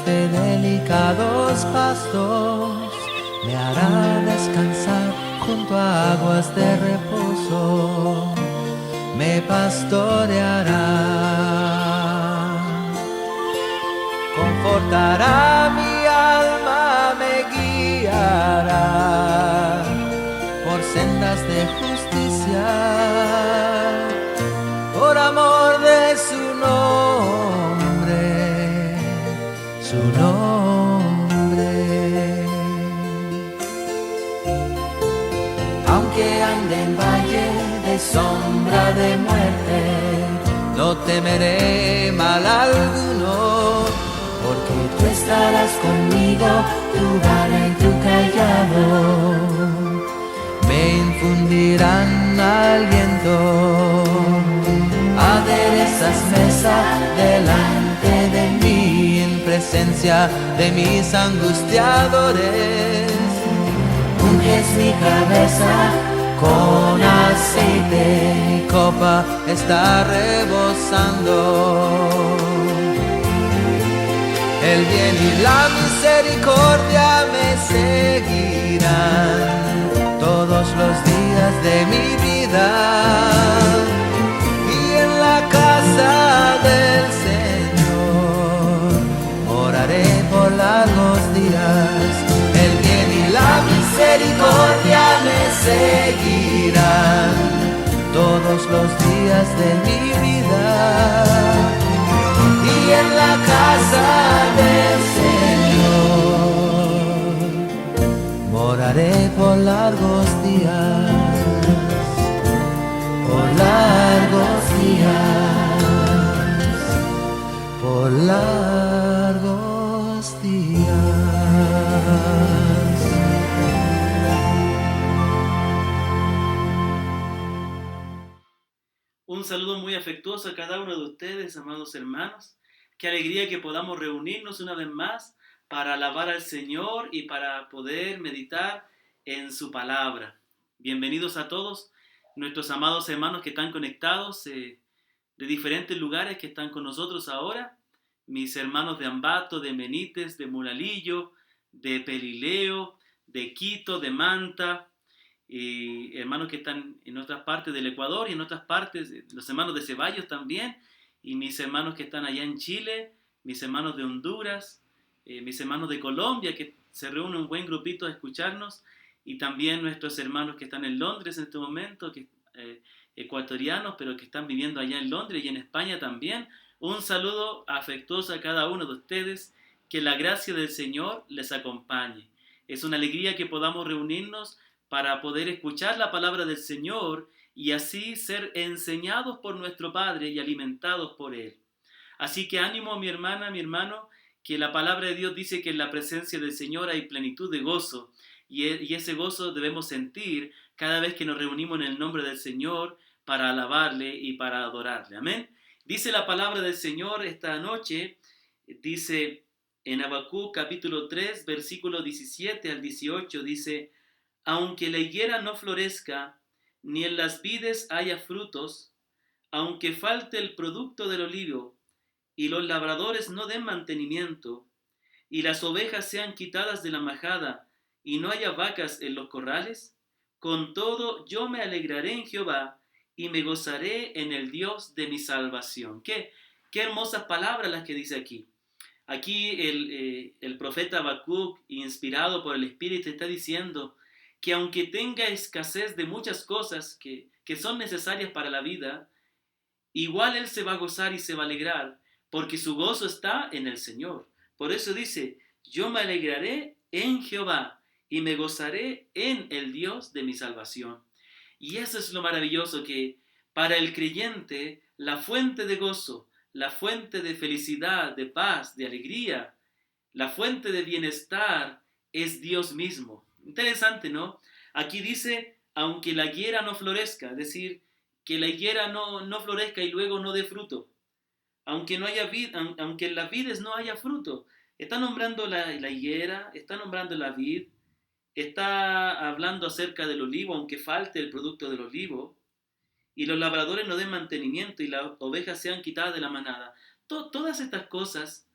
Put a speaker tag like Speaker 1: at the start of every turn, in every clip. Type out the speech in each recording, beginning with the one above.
Speaker 1: de delicados pastos, me hará descansar junto a aguas de reposo, me pastoreará, confortará mi alma, me guiará por sendas de justicia, por amor de su nombre, su nombre. Aunque ande en valle de sombra de muerte, no temeré mal alguno, porque tú estarás conmigo, tu vara y tu callado me infundirán aliento. Aderezas mesa delante de mí en presencia de mis angustiadores. Unges mi cabeza con aceite, mi copa está rebosando. El bien y la misericordia me seguirán todos los días de mi vida, y en la casa del Señor moraré por largos días. El bien y la misericordia me seguirán todos los días de mi vida, y en la casa del Señor moraré por largos días, por largos días, por largos días.
Speaker 2: Un saludo muy afectuoso a cada uno de ustedes, amados hermanos. Qué alegría que podamos reunirnos una vez más para alabar al Señor y para poder meditar en su palabra. Bienvenidos a todos nuestros amados hermanos que están conectados de diferentes lugares, que están con nosotros ahora. Mis hermanos de Ambato, de Benítez, de Muralillo, de Pelileo, de Quito, de Manta, y hermanos que están en otras partes del Ecuador y en otras partes, los hermanos de Ceballos también, y mis hermanos que están allá en Chile, mis hermanos de Honduras, mis hermanos de Colombia, que se reúnen un buen grupito a escucharnos, y también nuestros hermanos que están en Londres en este momento, que, ecuatorianos, pero que están viviendo allá en Londres y en España también. Un saludo afectuoso a cada uno de ustedes, que la gracia del Señor les acompañe. Es una alegría que podamos reunirnos para poder escuchar la palabra del Señor y así ser enseñados por nuestro Padre y alimentados por Él. Así que ánimo, mi hermana, mi hermano, que la palabra de Dios dice que en la presencia del Señor hay plenitud de gozo, y ese gozo debemos sentir cada vez que nos reunimos en el nombre del Señor para alabarle y para adorarle. Amén. Dice la palabra del Señor esta noche, dice en Habacuc capítulo 3, versículo 17 al 18, dice: aunque la higuera no florezca, ni en las vides haya frutos, aunque falte el producto del olivo, y los labradores no den mantenimiento, y las ovejas sean quitadas de la majada, y no haya vacas en los corrales, con todo yo me alegraré en Jehová, y me gozaré en el Dios de mi salvación. Qué hermosas palabras las que dice aquí. Aquí el profeta Habacuc, inspirado por el Espíritu, está diciendo que aunque tenga escasez de muchas cosas que son necesarias para la vida, igual él se va a gozar y se va a alegrar, porque su gozo está en el Señor. Por eso dice: yo me alegraré en Jehová y me gozaré en el Dios de mi salvación. Y eso es lo maravilloso, que para el creyente la fuente de gozo, la fuente de felicidad, de paz, de alegría, la fuente de bienestar es Dios mismo. Interesante, ¿no? Aquí dice: aunque la higuera no florezca, es decir, que la higuera no florezca y luego no dé fruto, aunque no haya vid, aunque en las vides no haya fruto. Está nombrando la higuera, está nombrando la vid, está hablando acerca del olivo, aunque falte el producto del olivo, y los labradores no den mantenimiento y las ovejas sean quitadas de la manada. Todas estas cosas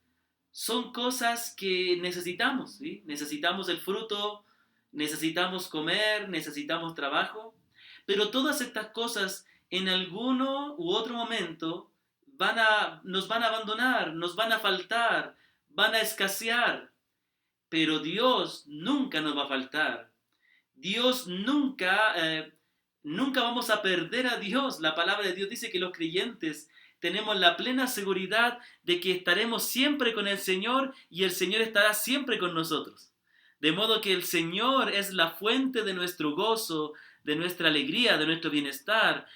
Speaker 2: son cosas que necesitamos, ¿sí? Necesitamos el fruto, necesitamos comer, necesitamos trabajo, pero todas estas cosas en alguno u otro momento nos van a abandonar, nos van a faltar, van a escasear, pero Dios nunca nos va a faltar. Dios nunca vamos a perder a Dios. La palabra de Dios dice que los creyentes tenemos la plena seguridad de que estaremos siempre con el Señor y el Señor estará siempre con nosotros. De modo que el Señor es la fuente de nuestro gozo, de nuestra alegría, de nuestro bienestar,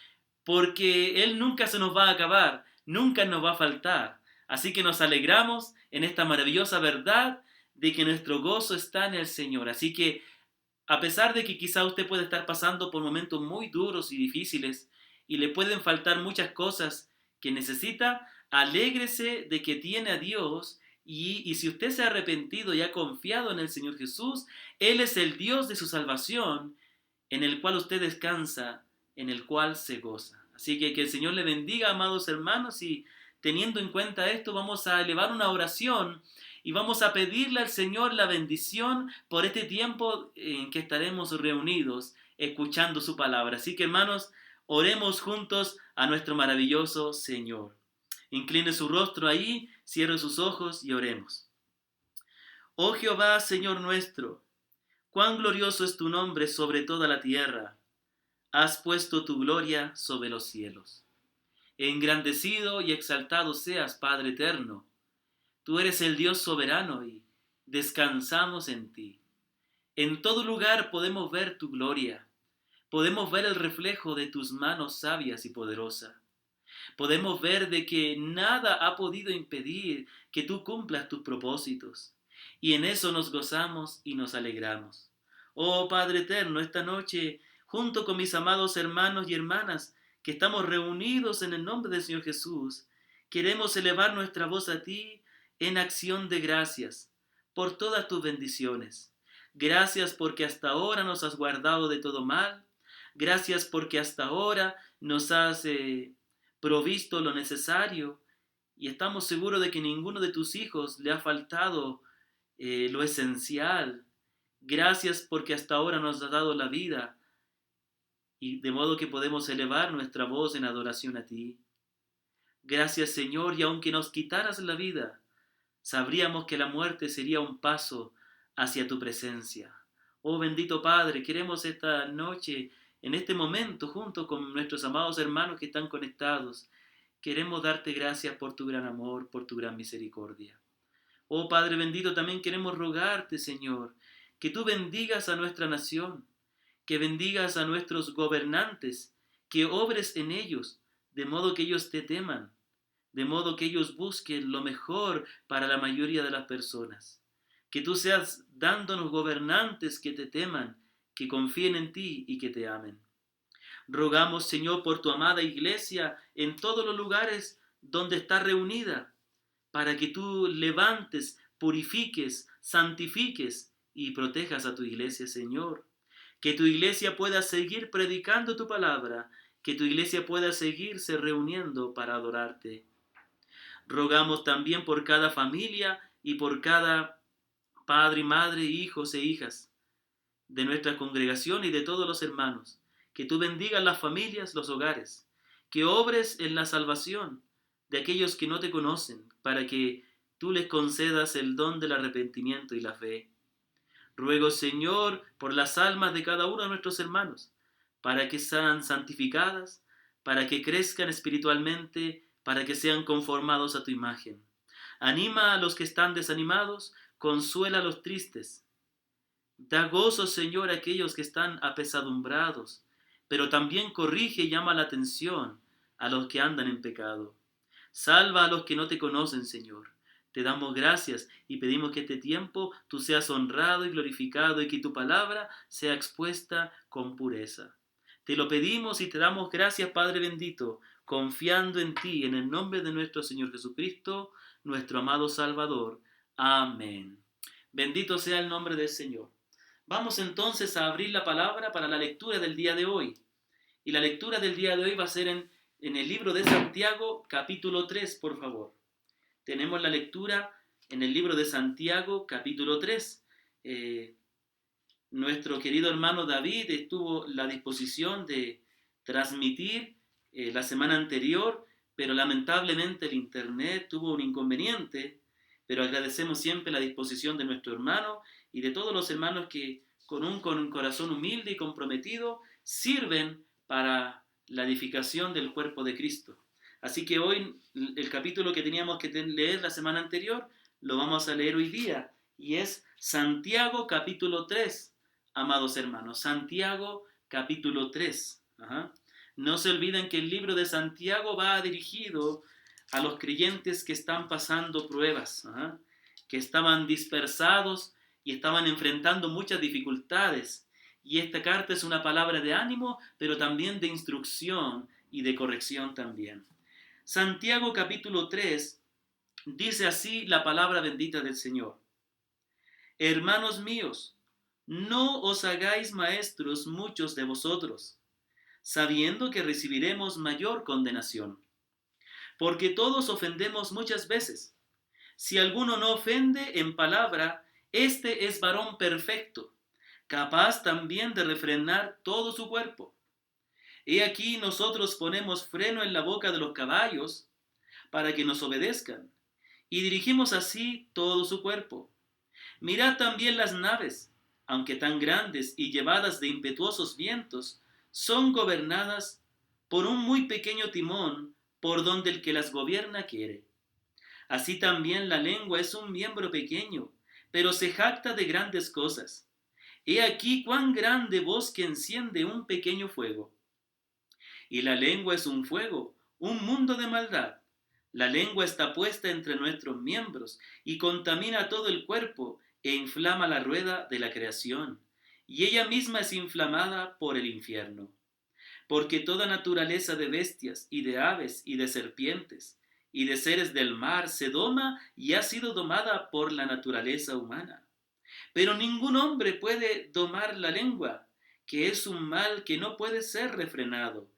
Speaker 2: porque Él nunca se nos va a acabar, nunca nos va a faltar. Así que nos alegramos en esta maravillosa verdad de que nuestro gozo está en el Señor. Así que a pesar de que quizá usted puede estar pasando por momentos muy duros y difíciles y le pueden faltar muchas cosas que necesita, alégrese de que tiene a Dios y si usted se ha arrepentido y ha confiado en el Señor Jesús, Él es el Dios de su salvación en el cual usted descansa, en el cual se goza. Así que el Señor le bendiga, amados hermanos, y teniendo en cuenta esto vamos a elevar una oración y vamos a pedirle al Señor la bendición por este tiempo en que estaremos reunidos escuchando su palabra. Así que hermanos, oremos juntos a nuestro maravilloso Señor. Incline su rostro ahí, cierre sus ojos y oremos. Oh Jehová, Señor nuestro, cuán glorioso es tu nombre sobre toda la tierra. Has puesto tu gloria sobre los cielos. Engrandecido y exaltado seas, Padre eterno. Tú eres el Dios soberano y descansamos en ti. En todo lugar podemos ver tu gloria. Podemos ver el reflejo de tus manos sabias y poderosas. Podemos ver de que nada ha podido impedir que tú cumplas tus propósitos. Y en eso nos gozamos y nos alegramos. Oh Padre eterno, esta noche, junto con mis amados hermanos y hermanas, que estamos reunidos en el nombre del Señor Jesús, queremos elevar nuestra voz a ti en acción de gracias por todas tus bendiciones. Gracias porque hasta ahora nos has guardado de todo mal. Gracias porque hasta ahora nos has provisto lo necesario y estamos seguros de que ninguno de tus hijos le ha faltado lo esencial. Gracias porque hasta ahora nos has dado la vida y de modo que podemos elevar nuestra voz en adoración a ti. Gracias Señor, y aunque nos quitaras la vida, sabríamos que la muerte sería un paso hacia tu presencia. Oh bendito Padre, queremos esta noche, en este momento, junto con nuestros amados hermanos que están conectados, queremos darte gracias por tu gran amor, por tu gran misericordia. Oh Padre bendito, también queremos rogarte, Señor, que tú bendigas a nuestra nación, que bendigas a nuestros gobernantes, que obres en ellos, de modo que ellos te teman, de modo que ellos busquen lo mejor para la mayoría de las personas. Que tú seas dándonos gobernantes que te teman, que confíen en ti y que te amen. Rogamos, Señor, por tu amada iglesia en todos los lugares donde está reunida, para que tú levantes, purifiques, santifiques y protejas a tu iglesia, Señor. Que tu iglesia pueda seguir predicando tu palabra, que tu iglesia pueda seguirse reuniendo para adorarte. Rogamos también por cada familia y por cada padre, madre, hijos e hijas de nuestra congregación y de todos los hermanos. Que tú bendigas las familias, los hogares, que obres en la salvación de aquellos que no te conocen, para que tú les concedas el don del arrepentimiento y la fe. Ruego, Señor, por las almas de cada uno de nuestros hermanos, para que sean santificadas, para que crezcan espiritualmente, para que sean conformados a tu imagen. Anima a los que están desanimados, consuela a los tristes. Da gozo, Señor, a aquellos que están apesadumbrados, pero también corrige y llama la atención a los que andan en pecado. Salva a los que no te conocen, Señor. Te damos gracias y pedimos que este tiempo tú seas honrado y glorificado y que tu palabra sea expuesta con pureza. Te lo pedimos y te damos gracias, Padre bendito, confiando en ti, en el nombre de nuestro Señor Jesucristo, nuestro amado Salvador. Amén. Bendito sea el nombre del Señor. Vamos entonces a abrir la palabra para la lectura del día de hoy. Y la lectura del día de hoy va a ser en el libro de Santiago, capítulo 3, por favor. Tenemos la lectura en el libro de Santiago, capítulo 3. Nuestro querido hermano David estuvo la disposición de transmitir la semana anterior, pero lamentablemente el internet tuvo un inconveniente, pero agradecemos siempre la disposición de nuestro hermano y de todos los hermanos que con un corazón humilde y comprometido sirven para la edificación del cuerpo de Cristo. Así que hoy el capítulo que teníamos que leer la semana anterior lo vamos a leer hoy día y es Santiago capítulo 3, amados hermanos. Santiago capítulo 3. No se olviden que el libro de Santiago va dirigido a los creyentes que están pasando pruebas, que estaban dispersados y estaban enfrentando muchas dificultades. Y esta carta es una palabra de ánimo, pero también de instrucción y de corrección también. Santiago capítulo 3 dice así la palabra bendita del Señor. Hermanos míos, no os hagáis maestros muchos de vosotros, sabiendo que recibiremos mayor condenación. Porque todos ofendemos muchas veces. Si alguno no ofende en palabra, este es varón perfecto, capaz también de refrenar todo su cuerpo. He aquí nosotros ponemos freno en la boca de los caballos para que nos obedezcan, y dirigimos así todo su cuerpo. Mirad también las naves, aunque tan grandes y llevadas de impetuosos vientos, son gobernadas por un muy pequeño timón por donde el que las gobierna quiere. Así también la lengua es un miembro pequeño, pero se jacta de grandes cosas. He aquí cuán grande bosque enciende un pequeño fuego. Y la lengua es un fuego, un mundo de maldad. La lengua está puesta entre nuestros miembros y contamina todo el cuerpo e inflama la rueda de la creación, y ella misma es inflamada por el infierno. Porque toda naturaleza de bestias y de aves y de serpientes y de seres del mar se doma y ha sido domada por la naturaleza humana. Pero ningún hombre puede domar la lengua, que es un mal que no puede ser refrenado,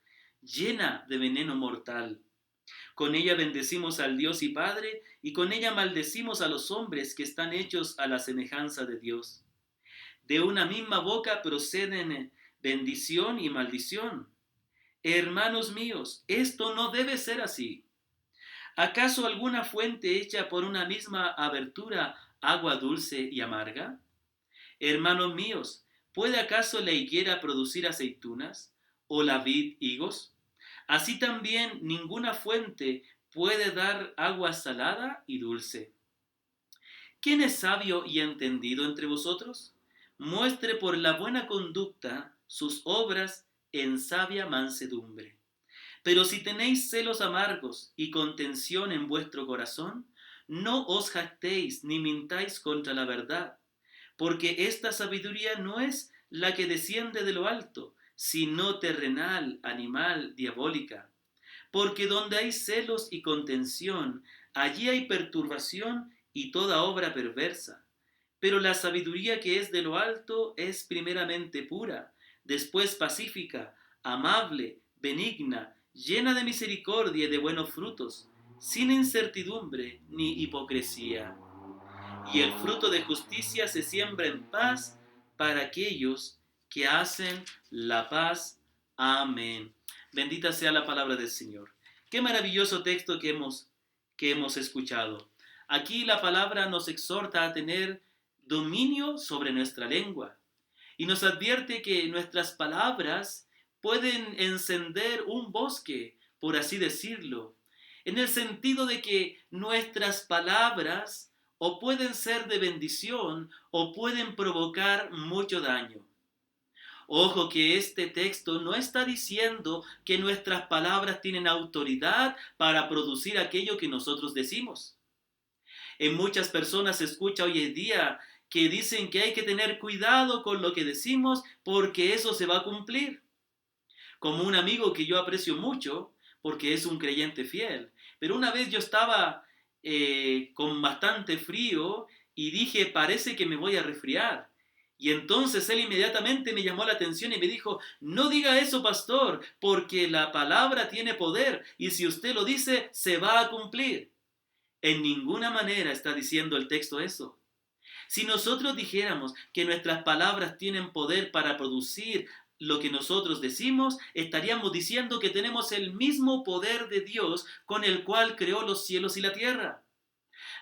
Speaker 2: llena de veneno mortal. Con ella bendecimos al Dios y Padre, y con ella maldecimos a los hombres que están hechos a la semejanza de Dios. De una misma boca proceden bendición y maldición. Hermanos míos, esto no debe ser así. ¿Acaso alguna fuente hecha por una misma abertura agua dulce y amarga? Hermanos míos, ¿puede acaso la higuera producir aceitunas o la vid higos? Así también ninguna fuente puede dar agua salada y dulce. ¿Quién es sabio y entendido entre vosotros? Muestre por la buena conducta sus obras en sabia mansedumbre. Pero si tenéis celos amargos y contención en vuestro corazón, no os jactéis ni mintáis contra la verdad, porque esta sabiduría no es la que desciende de lo alto, sino terrenal, animal, diabólica. Porque donde hay celos y contención, allí hay perturbación y toda obra perversa. Pero la sabiduría que es de lo alto es primeramente pura, después pacífica, amable, benigna, llena de misericordia y de buenos frutos, sin incertidumbre ni hipocresía. Y el fruto de justicia se siembra en paz para aquellos que hacen la paz. Amén. Bendita sea la palabra del Señor. Qué maravilloso texto que hemos escuchado. Aquí la palabra nos exhorta a tener dominio sobre nuestra lengua y nos advierte que nuestras palabras pueden encender un bosque, por así decirlo, en el sentido de que nuestras palabras o pueden ser de bendición o pueden provocar mucho daño. Ojo que este texto no está diciendo que nuestras palabras tienen autoridad para producir aquello que nosotros decimos. En muchas personas se escucha hoy en día que dicen que hay que tener cuidado con lo que decimos porque eso se va a cumplir. Como un amigo que yo aprecio mucho porque es un creyente fiel. Pero una vez yo estaba con bastante frío y dije, parece que me voy a resfriar. Y entonces él inmediatamente me llamó la atención y me dijo, no diga eso, pastor, porque la palabra tiene poder y si usted lo dice, se va a cumplir. En ninguna manera está diciendo el texto eso. Si nosotros dijéramos que nuestras palabras tienen poder para producir lo que nosotros decimos, estaríamos diciendo que tenemos el mismo poder de Dios con el cual creó los cielos y la tierra.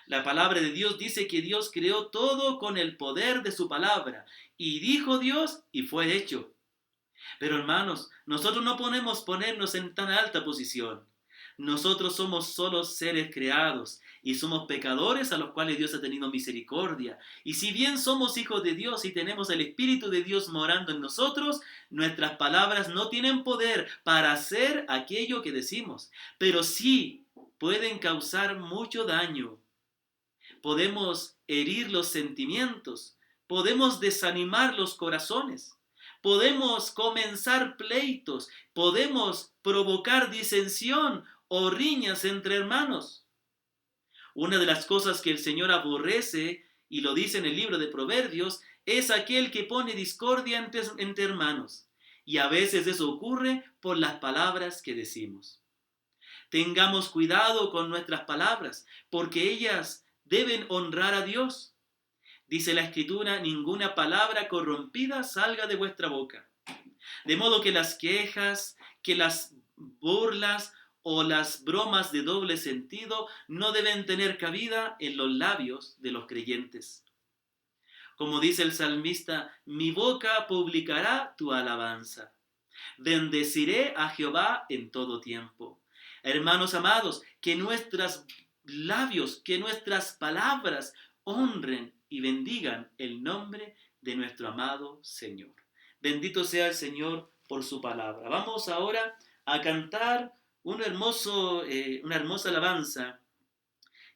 Speaker 2: La palabra de Dios dice que Dios creó todo con el poder de su palabra. Y dijo Dios y fue hecho. Pero hermanos, nosotros no podemos ponernos en tan alta posición. Nosotros somos solo seres creados y somos pecadores a los cuales Dios ha tenido misericordia. Y si bien somos hijos de Dios y tenemos el Espíritu de Dios morando en nosotros, nuestras palabras no tienen poder para hacer aquello que decimos, pero sí pueden causar mucho daño. Podemos herir los sentimientos, podemos desanimar los corazones. Podemos comenzar pleitos, podemos provocar disensión o riñas entre hermanos. Una de las cosas que el Señor aborrece, y lo dice en el libro de Proverbios, es aquel que pone discordia entre hermanos. Y a veces eso ocurre por las palabras que decimos. Tengamos cuidado con nuestras palabras, porque ellas deben honrar a Dios. Dice la Escritura, ninguna palabra corrompida salga de vuestra boca. De modo que las quejas, que las burlas o las bromas de doble sentido no deben tener cabida en los labios de los creyentes. Como dice el salmista, mi boca publicará tu alabanza. Bendeciré a Jehová en todo tiempo. Hermanos amados, que nuestros labios, que nuestras palabras honren y bendigan el nombre de nuestro amado Señor. Bendito sea el Señor por su palabra. Vamos ahora a cantar una hermosa alabanza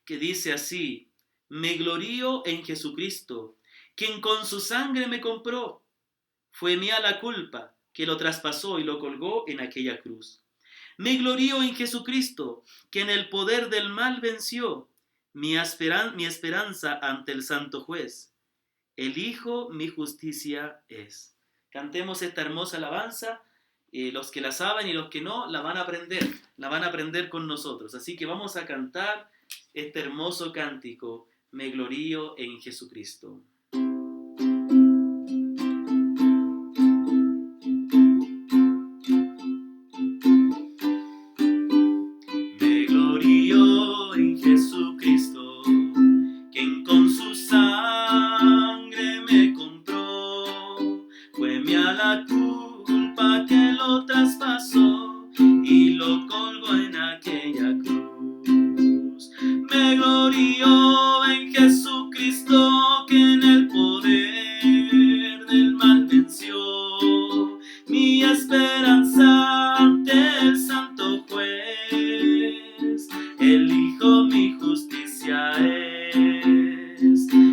Speaker 2: que dice así: me glorío en Jesucristo, quien con su sangre me compró. Fue mía la culpa que lo traspasó y lo colgó en aquella cruz. Me glorío en Jesucristo, que en el poder del mal venció. Mi esperanza ante el santo juez. El Hijo mi justicia es. Cantemos esta hermosa alabanza. Los que la saben y los que no, la van a aprender con nosotros. Así que vamos a cantar este hermoso cántico, me glorío en Jesucristo. Me glorío en Jesucristo, quien con su sangre me compró. Fue mía la culpa que lo traspasó y lo colgó en aquella cruz. Me glorío en Jesucristo, que en el poder del mal venció. Mi esperanza ante el santo juez. El Hijo mi justicia es.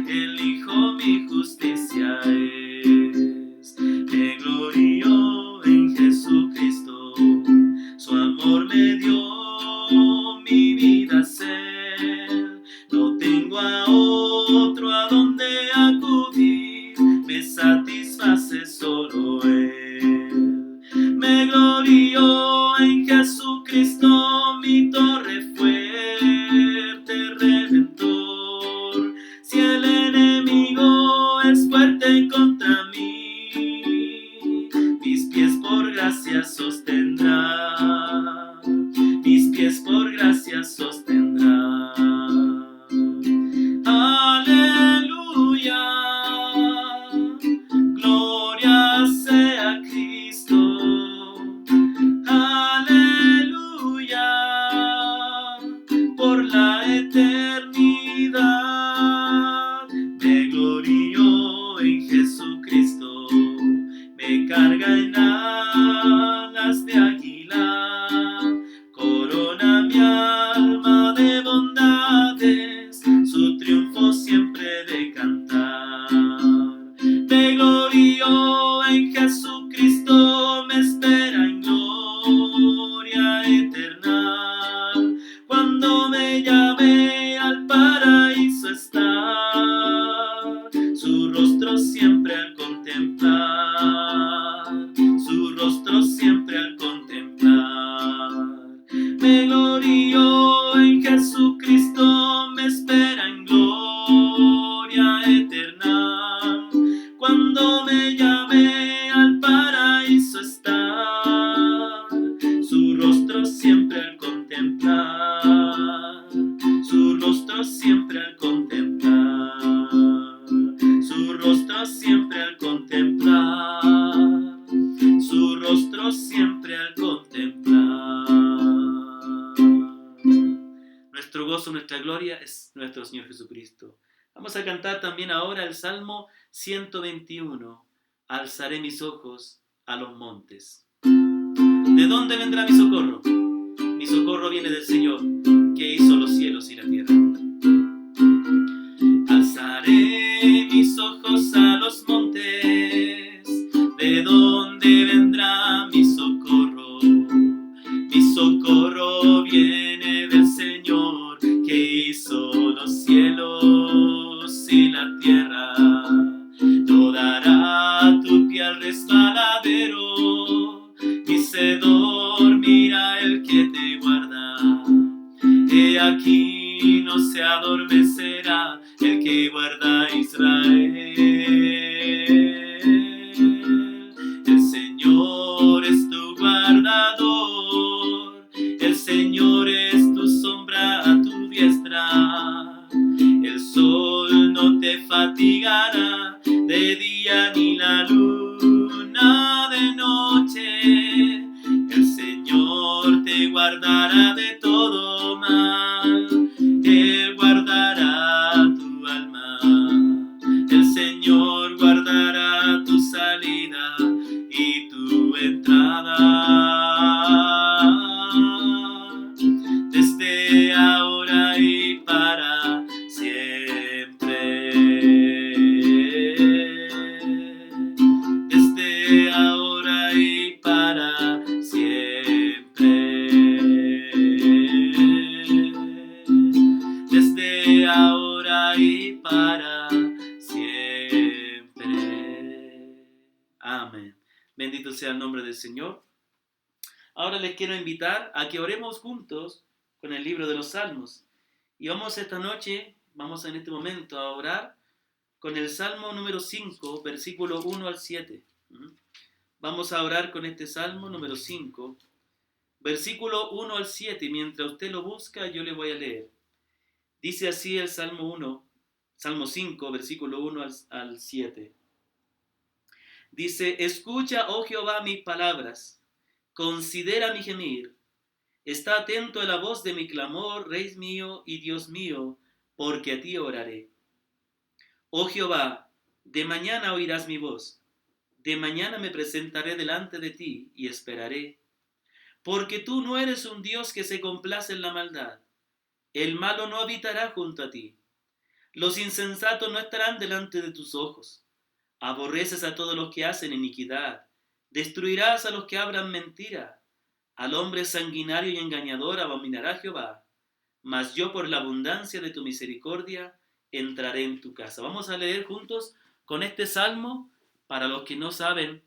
Speaker 2: El Hijo mi justicia es. Me glorío en Jesucristo, su amor me dio mi vida a ser. No tengo a otro a donde acudir, me satisface solo Él. Me glorío en Jesucristo, mi torre fuerte, redentor. Si el enemigo es fuerte contra mí, mis pies por gracia sostendrá. Mis pies por gracia sostendrá. Aleluya. rostro siempre al contemplar, su rostro siempre al contemplar. Nuestro gozo, nuestra gloria es nuestro Señor Jesucristo. Vamos a cantar también ahora el Salmo 121. Alzaré mis ojos a los montes. ¿De dónde vendrá mi socorro? Mi socorro viene del Señor, que hizo los cielos y la tierra. Alzaré mis ojos a los montes. ¿De dónde vendrá mi socorro? Mi socorro viene del Señor, que hizo los cielos y la tierra. No dará tu pie al resbaladero, ni se dormirá el que te guarda. He aquí no se adormecerá el que guarda a Israel. El Señor es tu guardador, el Señor es tu sombra a tu diestra. El sol no te fatigará de día ni la luna de noche. El Señor te guardará de todo mal, Él guardará tu alma. El Señor guardará tu salida y tu entrada, desde ahora y para siempre. Desde ahora y para siempre. Desde ahora y para siempre. Amén. Bendito sea el nombre del Señor. Ahora les quiero invitar a que oremos juntos con el libro de los Salmos. Y vamos esta noche, vamos en este momento a orar con el Salmo número 5, versículo 1 al 7. Vamos a orar con este Salmo número 5, versículo 1 al 7. Y mientras usted lo busca, yo le voy a leer. Dice así el Salmo 5, versículo 1 al 7. Dice: escucha, oh Jehová, mis palabras, considera mi gemir, está atento a la voz de mi clamor, Rey mío y Dios mío, porque a ti oraré. Oh Jehová, de mañana oirás mi voz, de mañana me presentaré delante de ti y esperaré, porque tú no eres un Dios que se complace en la maldad, el malo no habitará junto a ti, los insensatos no estarán delante de tus ojos. Aborreces a todos los que hacen iniquidad, destruirás a los que hablan mentira. Al hombre sanguinario y engañador abominará Jehová, mas yo por la abundancia de tu misericordia entraré en tu casa. Vamos a leer juntos con este salmo. Para los que no saben,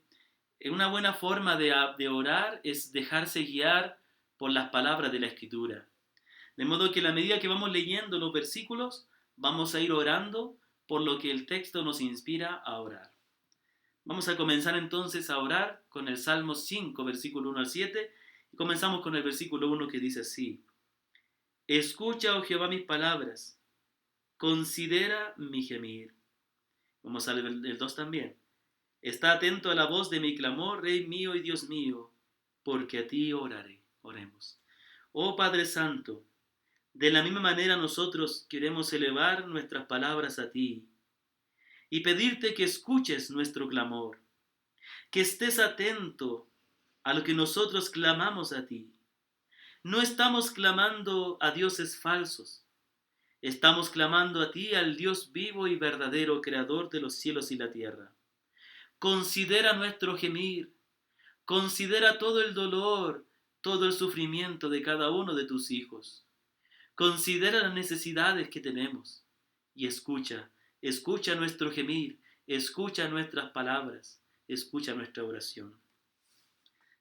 Speaker 2: una buena forma de orar es dejarse guiar por las palabras de la Escritura. De modo que a la medida que vamos leyendo los versículos, vamos a ir orando por lo que el texto nos inspira a orar. Vamos a comenzar entonces a orar con el Salmo 5, versículo 1 al 7, y comenzamos con el versículo 1 que dice así: escucha, oh Jehová, mis palabras, considera mi gemir. Vamos a leer el 2 también. Está atento a la voz de mi clamor, Rey mío y Dios mío, porque a ti oraré. Oremos. Oh Padre Santo, de la misma manera nosotros queremos elevar nuestras palabras a ti y pedirte que escuches nuestro clamor, que estés atento a lo que nosotros clamamos a ti. No estamos clamando a dioses falsos, estamos clamando a ti, al Dios vivo y verdadero, creador de los cielos y la tierra. Considera nuestro gemir, considera todo el dolor, todo el sufrimiento de cada uno de tus hijos. Considera las necesidades que tenemos y escucha nuestro gemir, escucha nuestras palabras, escucha nuestra oración.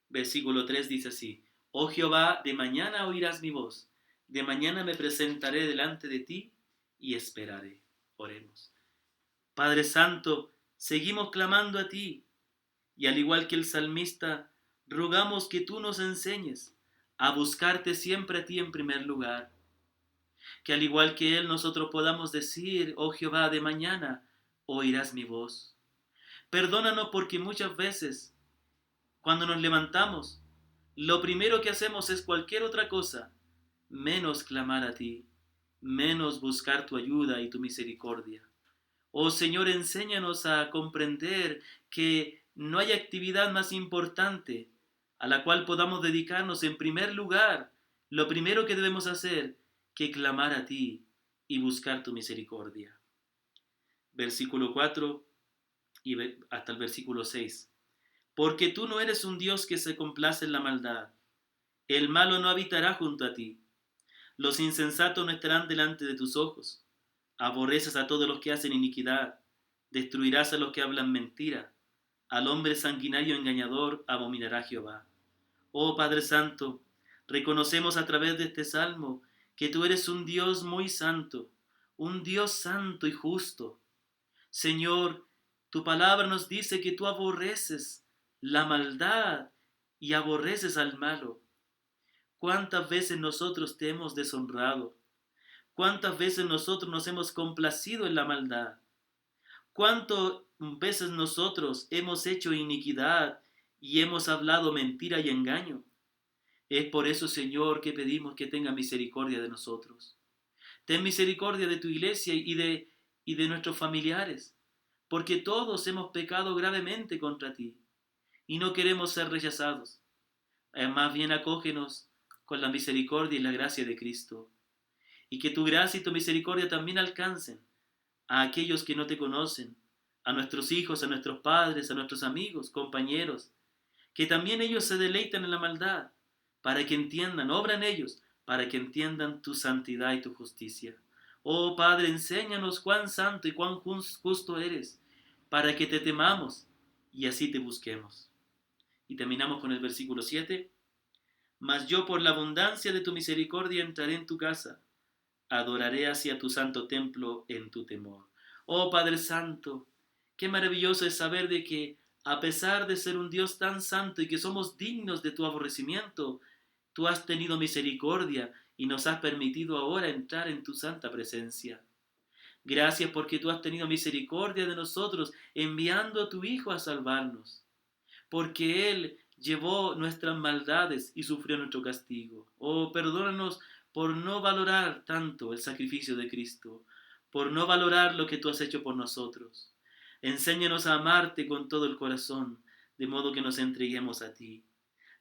Speaker 2: Versículo 3 dice así: oh Jehová, de mañana oirás mi voz, de mañana me presentaré delante de ti y esperaré. Oremos. Padre Santo, seguimos clamando a ti, y al igual que el salmista, rogamos que tú nos enseñes a buscarte siempre a ti en primer lugar. Que al igual que él nosotros podamos decir: oh Jehová, de mañana oirás mi voz. Perdónanos porque muchas veces, cuando nos levantamos, lo primero que hacemos es cualquier otra cosa, menos clamar a ti, menos buscar tu ayuda y tu misericordia. Oh Señor, enséñanos a comprender que no hay actividad más importante a la cual podamos dedicarnos en primer lugar. Lo primero que debemos hacer que clamar a ti y buscar tu misericordia. Versículo 4 y hasta el versículo 6. Porque tú no eres un Dios que se complace en la maldad. El malo no habitará junto a ti. Los insensatos no estarán delante de tus ojos. Aborreces a todos los que hacen iniquidad. Destruirás a los que hablan mentira. Al hombre sanguinario engañador abominará Jehová. Oh Padre Santo, reconocemos a través de este salmo que tú eres un Dios muy santo, un Dios santo y justo. Señor, tu palabra nos dice que tú aborreces la maldad y aborreces al malo. ¿Cuántas veces nosotros te hemos deshonrado? ¿Cuántas veces nosotros nos hemos complacido en la maldad? ¿Cuántas veces nosotros hemos hecho iniquidad y hemos hablado mentira y engaño? Es por eso, Señor, que pedimos que tenga misericordia de nosotros. Ten misericordia de tu iglesia y de nuestros familiares, porque todos hemos pecado gravemente contra ti y no queremos ser rechazados. Más bien acógenos con la misericordia y la gracia de Cristo, y que tu gracia y tu misericordia también alcancen a aquellos que no te conocen, a nuestros hijos, a nuestros padres, a nuestros amigos, compañeros, que también ellos se deleitan en la maldad, para que entiendan, obra en ellos, para que entiendan tu santidad y tu justicia. Oh Padre, enséñanos cuán santo y cuán justo eres, para que te temamos y así te busquemos. Y terminamos con el versículo 7. Mas yo por la abundancia de tu misericordia entraré en tu casa, adoraré hacia tu santo templo en tu temor. Oh Padre Santo, qué maravilloso es saber de que a pesar de ser un Dios tan santo y que somos dignos de tu aborrecimiento, tú has tenido misericordia y nos has permitido ahora entrar en tu santa presencia. Gracias porque tú has tenido misericordia de nosotros, enviando a tu Hijo a salvarnos, porque Él llevó nuestras maldades y sufrió nuestro castigo. Oh, perdónanos por no valorar tanto el sacrificio de Cristo, por no valorar lo que tú has hecho por nosotros. Enséñanos a amarte con todo el corazón, de modo que nos entreguemos a ti.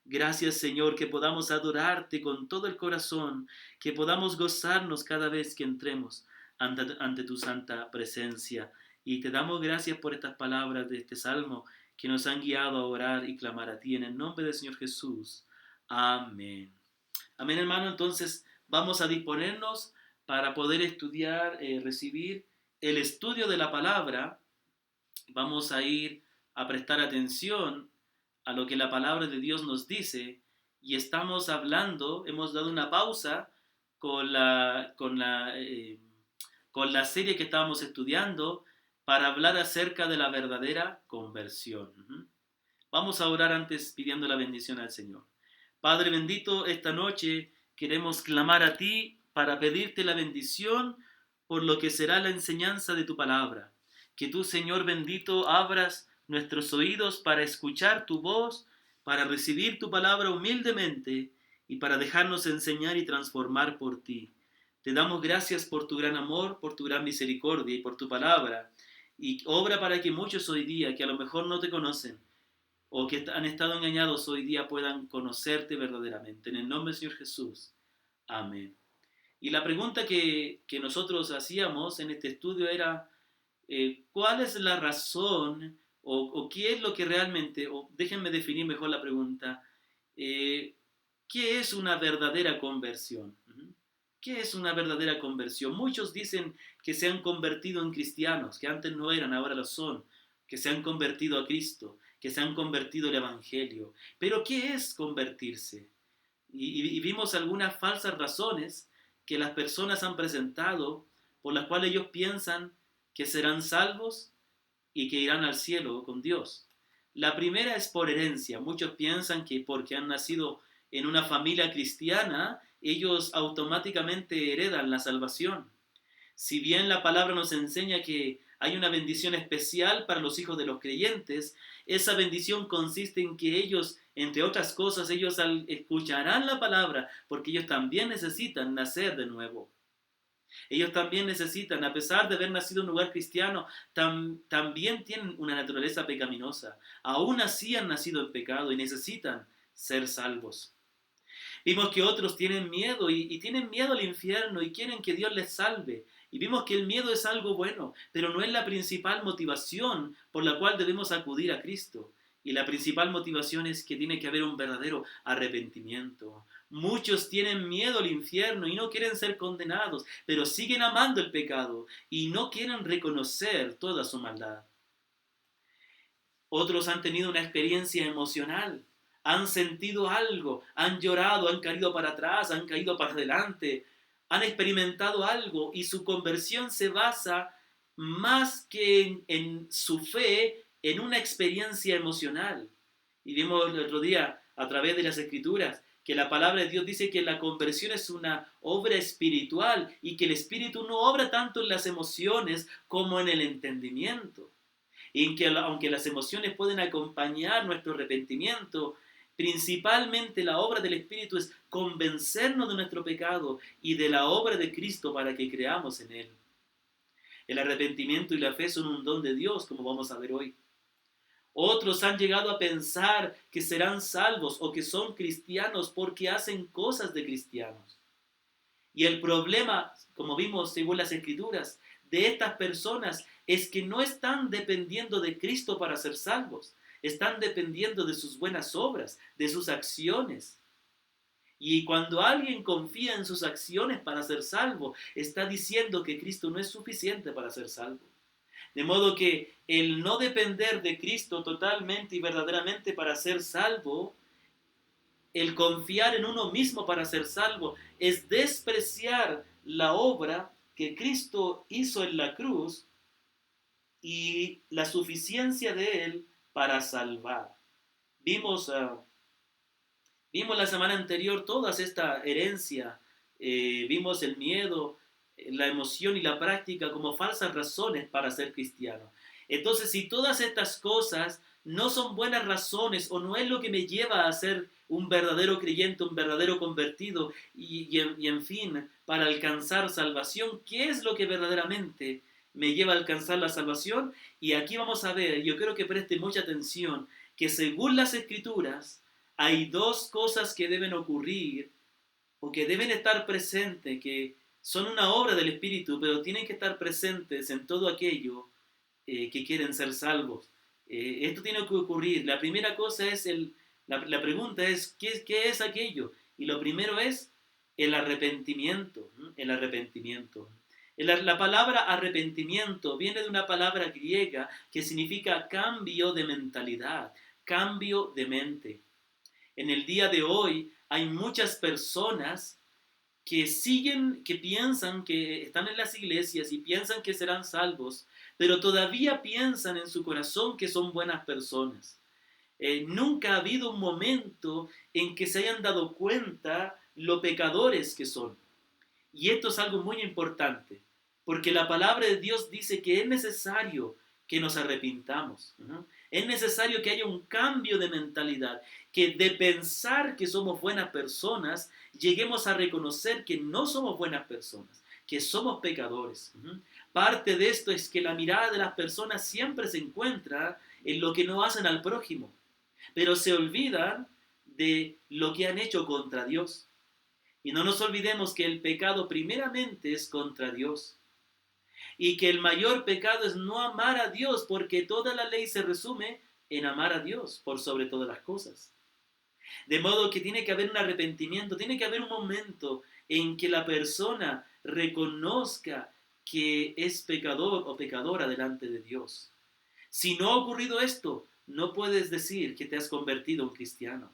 Speaker 2: Gracias, Señor, que podamos adorarte con todo el corazón, que podamos gozarnos cada vez que entremos ante tu santa presencia. Y te damos gracias por estas palabras de este salmo que nos han guiado a orar y clamar a ti en el nombre del Señor Jesús. Amén. Amén, hermano. Entonces vamos a disponernos para poder estudiar, recibir el estudio de la palabra. Vamos a ir a prestar atención a lo que la palabra de Dios nos dice, y estamos hablando, hemos dado una pausa con la serie que estábamos estudiando para hablar acerca de la verdadera conversión. Vamos a orar antes pidiendo la bendición al Señor. Padre bendito, esta noche queremos clamar a ti para pedirte la bendición por lo que será la enseñanza de tu palabra. Que tú, Señor bendito, abras nuestros oídos para escuchar tu voz, para recibir tu palabra humildemente y para dejarnos enseñar y transformar por ti. Te damos gracias por tu gran amor, por tu gran misericordia y por tu palabra. Y obra para que muchos hoy día, que a lo mejor no te conocen o que han estado engañados hoy día, puedan conocerte verdaderamente. En el nombre del Señor Jesús. Amén. Y la pregunta que nosotros hacíamos en este estudio era, ¿cuál es la razón o qué es lo que realmente, o déjenme definir mejor la pregunta, ¿qué es una verdadera conversión? ¿Qué es una verdadera conversión? Muchos dicen que se han convertido en cristianos, que antes no eran, ahora lo son, que se han convertido a Cristo, que se han convertido al Evangelio. Pero ¿qué es convertirse? Y vimos algunas falsas razones que las personas han presentado por las cuales ellos piensan que serán salvos y que irán al cielo con Dios. La primera es por herencia. Muchos piensan que porque han nacido en una familia cristiana, ellos automáticamente heredan la salvación. Si bien la palabra nos enseña que hay una bendición especial para los hijos de los creyentes. Esa bendición consiste en que ellos, entre otras cosas, ellos escucharán la palabra porque ellos también necesitan nacer de nuevo. Ellos también necesitan, a pesar de haber nacido en un lugar cristiano, también tienen una naturaleza pecaminosa. Aún así han nacido en pecado y necesitan ser salvos. Vimos que otros tienen miedo y tienen miedo al infierno y quieren que Dios les salve. Y vimos que el miedo es algo bueno, pero no es la principal motivación por la cual debemos acudir a Cristo. Y la principal motivación es que tiene que haber un verdadero arrepentimiento. Muchos tienen miedo al infierno y no quieren ser condenados, pero siguen amando el pecado y no quieren reconocer toda su maldad. Otros han tenido una experiencia emocional, han sentido algo, han llorado, han caído para atrás, han caído para adelante, han experimentado algo y su conversión se basa más que en su fe, en una experiencia emocional. Y vimos el otro día a través de las Escrituras que la palabra de Dios dice que la conversión es una obra espiritual y que el Espíritu no obra tanto en las emociones como en el entendimiento. Y en que aunque las emociones pueden acompañar nuestro arrepentimiento, principalmente la obra del Espíritu es convencernos de nuestro pecado y de la obra de Cristo para que creamos en Él. El arrepentimiento y la fe son un don de Dios, como vamos a ver hoy. Otros han llegado a pensar que serán salvos o que son cristianos porque hacen cosas de cristianos. Y el problema, como vimos según las Escrituras, de estas personas es que no están dependiendo de Cristo para ser salvos. Están dependiendo de sus buenas obras, de sus acciones. Y cuando alguien confía en sus acciones para ser salvo, está diciendo que Cristo no es suficiente para ser salvo. De modo que el no depender de Cristo totalmente y verdaderamente para ser salvo, el confiar en uno mismo para ser salvo, es despreciar la obra que Cristo hizo en la cruz y la suficiencia de Él para salvar. Vimos la semana anterior toda esta herencia, vimos el miedo, la emoción y la práctica como falsas razones para ser cristiano. Entonces, si todas estas cosas no son buenas razones o no es lo que me lleva a ser un verdadero creyente, un verdadero convertido y en fin, para alcanzar salvación, ¿qué es lo que verdaderamente me lleva a alcanzar la salvación? Y aquí vamos a ver, yo quiero que preste mucha atención, que según las Escrituras hay dos cosas que deben ocurrir o que deben estar presentes, que son una obra del Espíritu, pero tienen que estar presentes en todo aquello que quieren ser salvos. Esto tiene que ocurrir. La primera cosa es, la pregunta es, ¿qué es aquello? Y lo primero es el arrepentimiento. El arrepentimiento. La palabra arrepentimiento viene de una palabra griega que significa cambio de mentalidad, cambio de mente. En el día de hoy hay muchas personas que piensan que están en las iglesias y piensan que serán salvos, pero todavía piensan en su corazón que son buenas personas. Nunca ha habido un momento en que se hayan dado cuenta lo pecadores que son. Y esto es algo muy importante, porque la palabra de Dios dice que es necesario que nos arrepintamos. Es necesario que haya un cambio de mentalidad, que de pensar que somos buenas personas, lleguemos a reconocer que no somos buenas personas, que somos pecadores. Parte de esto es que la mirada de las personas siempre se encuentra en lo que no hacen al prójimo, pero se olvidan de lo que han hecho contra Dios. Y no nos olvidemos que el pecado primeramente es contra Dios. Y que el mayor pecado es no amar a Dios, porque toda la ley se resume en amar a Dios por sobre todas las cosas. De modo que tiene que haber un arrepentimiento, tiene que haber un momento en que la persona reconozca que es pecador o pecadora delante de Dios. Si no ha ocurrido esto, no puedes decir que te has convertido en cristiano.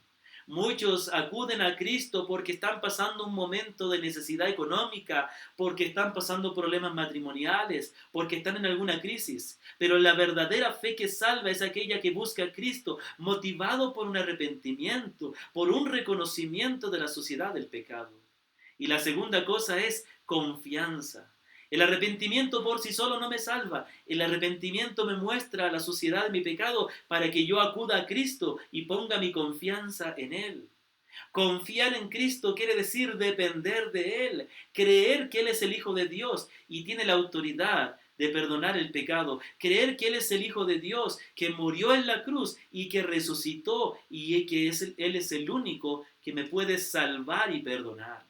Speaker 2: Muchos acuden a Cristo porque están pasando un momento de necesidad económica, porque están pasando problemas matrimoniales, porque están en alguna crisis. Pero la verdadera fe que salva es aquella que busca a Cristo, motivado por un arrepentimiento, por un reconocimiento de la sociedad del pecado. Y la segunda cosa es confianza. El arrepentimiento por sí solo no me salva. El arrepentimiento me muestra la suciedad de mi pecado para que yo acuda a Cristo y ponga mi confianza en Él. Confiar en Cristo quiere decir depender de Él, creer que Él es el Hijo de Dios y tiene la autoridad de perdonar el pecado, creer que Él es el Hijo de Dios, que murió en la cruz y que resucitó y que Él es el único que me puede salvar y perdonar.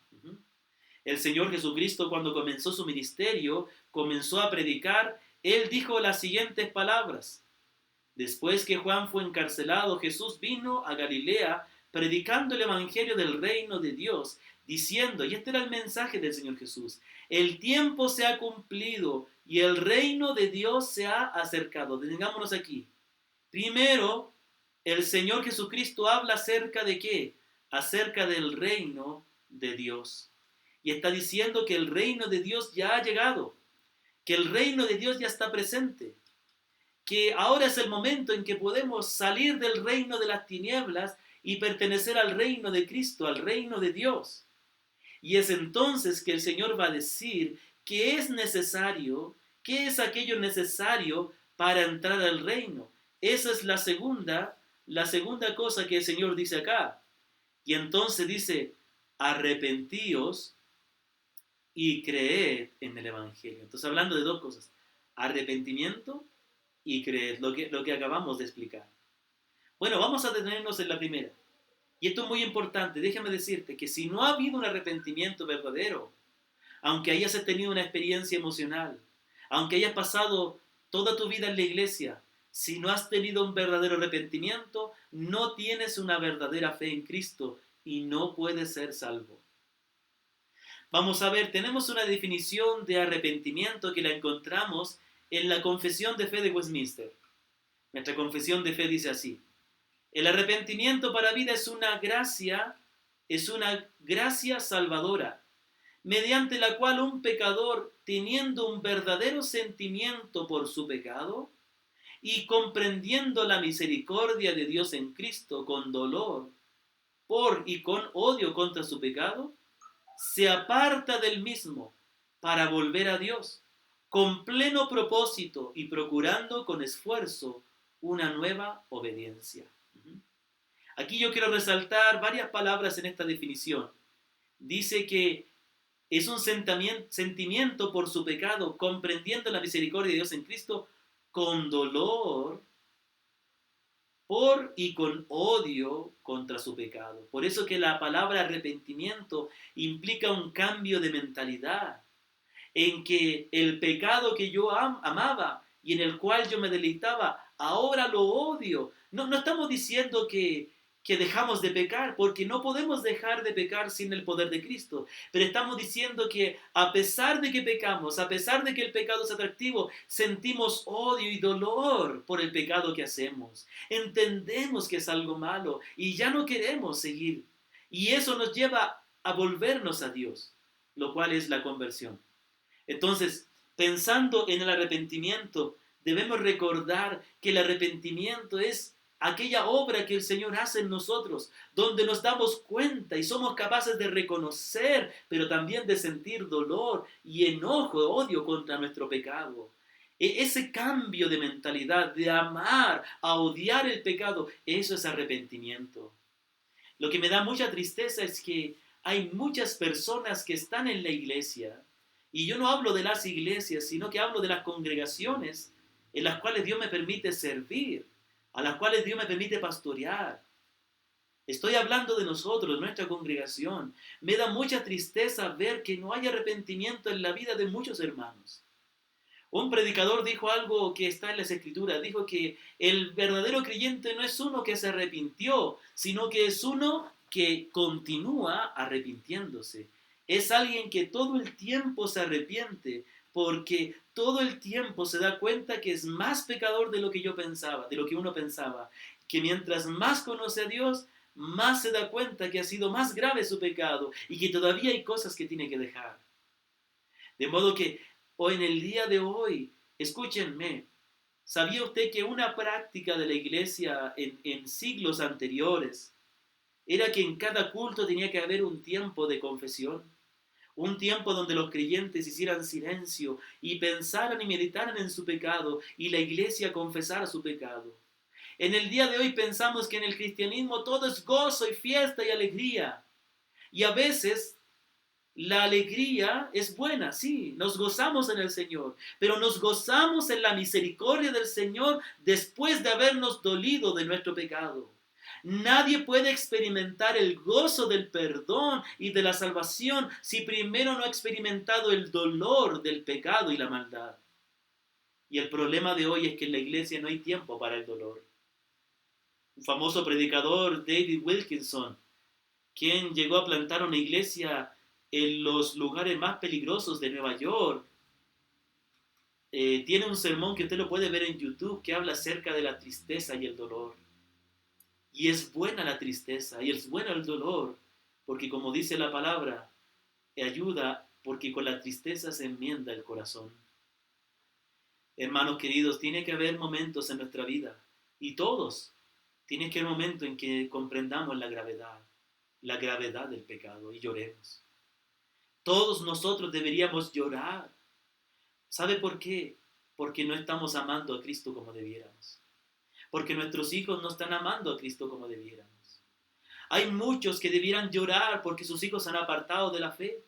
Speaker 2: El Señor Jesucristo, cuando comenzó su ministerio, comenzó a predicar, Él dijo las siguientes palabras. Después que Juan fue encarcelado, Jesús vino a Galilea predicando el evangelio del reino de Dios, diciendo, y este era el mensaje del Señor Jesús, el tiempo se ha cumplido y el reino de Dios se ha acercado. Detengámonos aquí. Primero, el Señor Jesucristo habla acerca de ¿qué? Acerca del reino de Dios. Y está diciendo que el reino de Dios ya ha llegado, que el reino de Dios ya está presente, que ahora es el momento en que podemos salir del reino de las tinieblas y pertenecer al reino de Cristo, al reino de Dios. Y es entonces que el Señor va a decir qué es necesario, qué es aquello necesario para entrar al reino. Esa es la segunda cosa que el Señor dice acá. Y entonces dice, arrepentíos y creed en el Evangelio. Entonces hablando de dos cosas, arrepentimiento y creed, lo que acabamos de explicar. Bueno, vamos a detenernos en la primera. Y esto es muy importante, déjame decirte que si no ha habido un arrepentimiento verdadero, aunque hayas tenido una experiencia emocional, aunque hayas pasado toda tu vida en la iglesia, si no has tenido un verdadero arrepentimiento, no tienes una verdadera fe en Cristo y no puedes ser salvo. Vamos a ver, tenemos una definición de arrepentimiento que la encontramos en la Confesión de Fe de Westminster. Nuestra confesión de fe dice así: el arrepentimiento para vida es una gracia salvadora, mediante la cual un pecador, teniendo un verdadero sentimiento por su pecado y comprendiendo la misericordia de Dios en Cristo con dolor por y con odio contra su pecado, se aparta del mismo para volver a Dios, con pleno propósito y procurando con esfuerzo una nueva obediencia. Aquí yo quiero resaltar varias palabras en esta definición. Dice que es un sentimiento por su pecado, comprendiendo la misericordia de Dios en Cristo, con dolor por y con odio contra su pecado. Por eso que la palabra arrepentimiento implica un cambio de mentalidad, en que el pecado que yo amaba y en el cual yo me deleitaba, ahora lo odio. No estamos diciendo que dejamos de pecar, porque no podemos dejar de pecar sin el poder de Cristo. Pero estamos diciendo que a pesar de que pecamos, a pesar de que el pecado es atractivo, sentimos odio y dolor por el pecado que hacemos. Entendemos que es algo malo y ya no queremos seguir. Y eso nos lleva a volvernos a Dios, lo cual es la conversión. Entonces, pensando en el arrepentimiento, debemos recordar que el arrepentimiento es aquella obra que el Señor hace en nosotros, donde nos damos cuenta y somos capaces de reconocer, pero también de sentir dolor y enojo, odio contra nuestro pecado. Ese cambio de mentalidad, de amar a odiar el pecado, eso es arrepentimiento. Lo que me da mucha tristeza es que hay muchas personas que están en la iglesia, y yo no hablo de las iglesias, sino que hablo de las congregaciones en las cuales Dios me permite servir, a las cuales Dios me permite pastorear. Estoy hablando de nosotros, de nuestra congregación. Me da mucha tristeza ver que no hay arrepentimiento en la vida de muchos hermanos. Un predicador dijo algo que está en las Escrituras. Dijo que el verdadero creyente no es uno que se arrepintió, sino que es uno que continúa arrepintiéndose. Es alguien que todo el tiempo se arrepiente, porque todo el tiempo se da cuenta que es más pecador de lo que yo pensaba, de lo que uno pensaba, que mientras más conoce a Dios, más se da cuenta que ha sido más grave su pecado y que todavía hay cosas que tiene que dejar. De modo que hoy, en el día de hoy, escúchenme, ¿sabía usted que una práctica de la iglesia en siglos anteriores era que en cada culto tenía que haber un tiempo de confesión? Un tiempo donde los creyentes hicieran silencio y pensaran y meditaran en su pecado y la iglesia confesara su pecado. En el día de hoy pensamos que en el cristianismo todo es gozo y fiesta y alegría. Y a veces la alegría es buena, sí, nos gozamos en el Señor, pero nos gozamos en la misericordia del Señor después de habernos dolido de nuestro pecado. Nadie puede experimentar el gozo del perdón y de la salvación si primero no ha experimentado el dolor del pecado y la maldad. Y el problema de hoy es que en la iglesia no hay tiempo para el dolor. Un famoso predicador, David Wilkinson, quien llegó a plantar una iglesia en los lugares más peligrosos de Nueva York, tiene un sermón que usted lo puede ver en YouTube que habla acerca de la tristeza y el dolor. Y es buena la tristeza y es bueno el dolor, porque como dice la palabra, ayuda porque con la tristeza se enmienda el corazón. Hermanos queridos, tiene que haber momentos en nuestra vida, y todos, tiene que haber momentos en que comprendamos la gravedad del pecado y lloremos. Todos nosotros deberíamos llorar. ¿Sabe por qué? Porque no estamos amando a Cristo como debiéramos. Porque nuestros hijos no están amando a Cristo como debiéramos. Hay muchos que debieran llorar porque sus hijos se han apartado de la fe.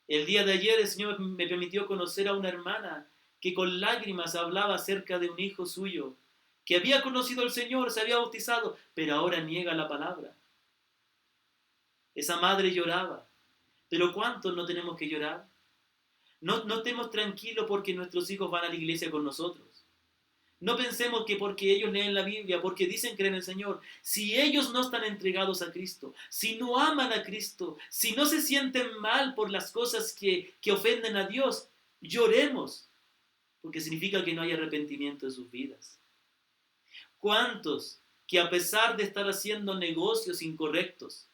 Speaker 2: El día de ayer el Señor me permitió conocer a una hermana que con lágrimas hablaba acerca de un hijo suyo, que había conocido al Señor, se había bautizado, pero ahora niega la palabra. Esa madre lloraba. Pero ¿cuántos no tenemos que llorar? No estemos tranquilos porque nuestros hijos van a la iglesia con nosotros. No pensemos que porque ellos leen la Biblia, porque dicen creer en el Señor, si ellos no están entregados a Cristo, si no aman a Cristo, si no se sienten mal por las cosas que ofenden a Dios, lloremos, porque significa que no hay arrepentimiento en sus vidas. ¿Cuántos que a pesar de estar haciendo negocios incorrectos,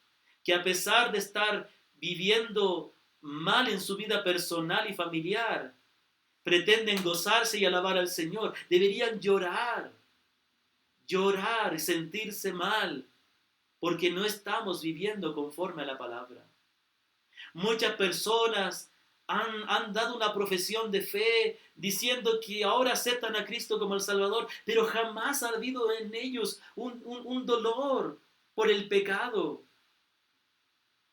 Speaker 2: que a pesar de estar viviendo mal en su vida personal y familiar, pretenden gozarse y alabar al Señor? Deberían llorar y sentirse mal, porque no estamos viviendo conforme a la palabra. Muchas personas han dado una profesión de fe diciendo que ahora aceptan a Cristo como el Salvador, pero jamás ha habido en ellos un dolor por el pecado.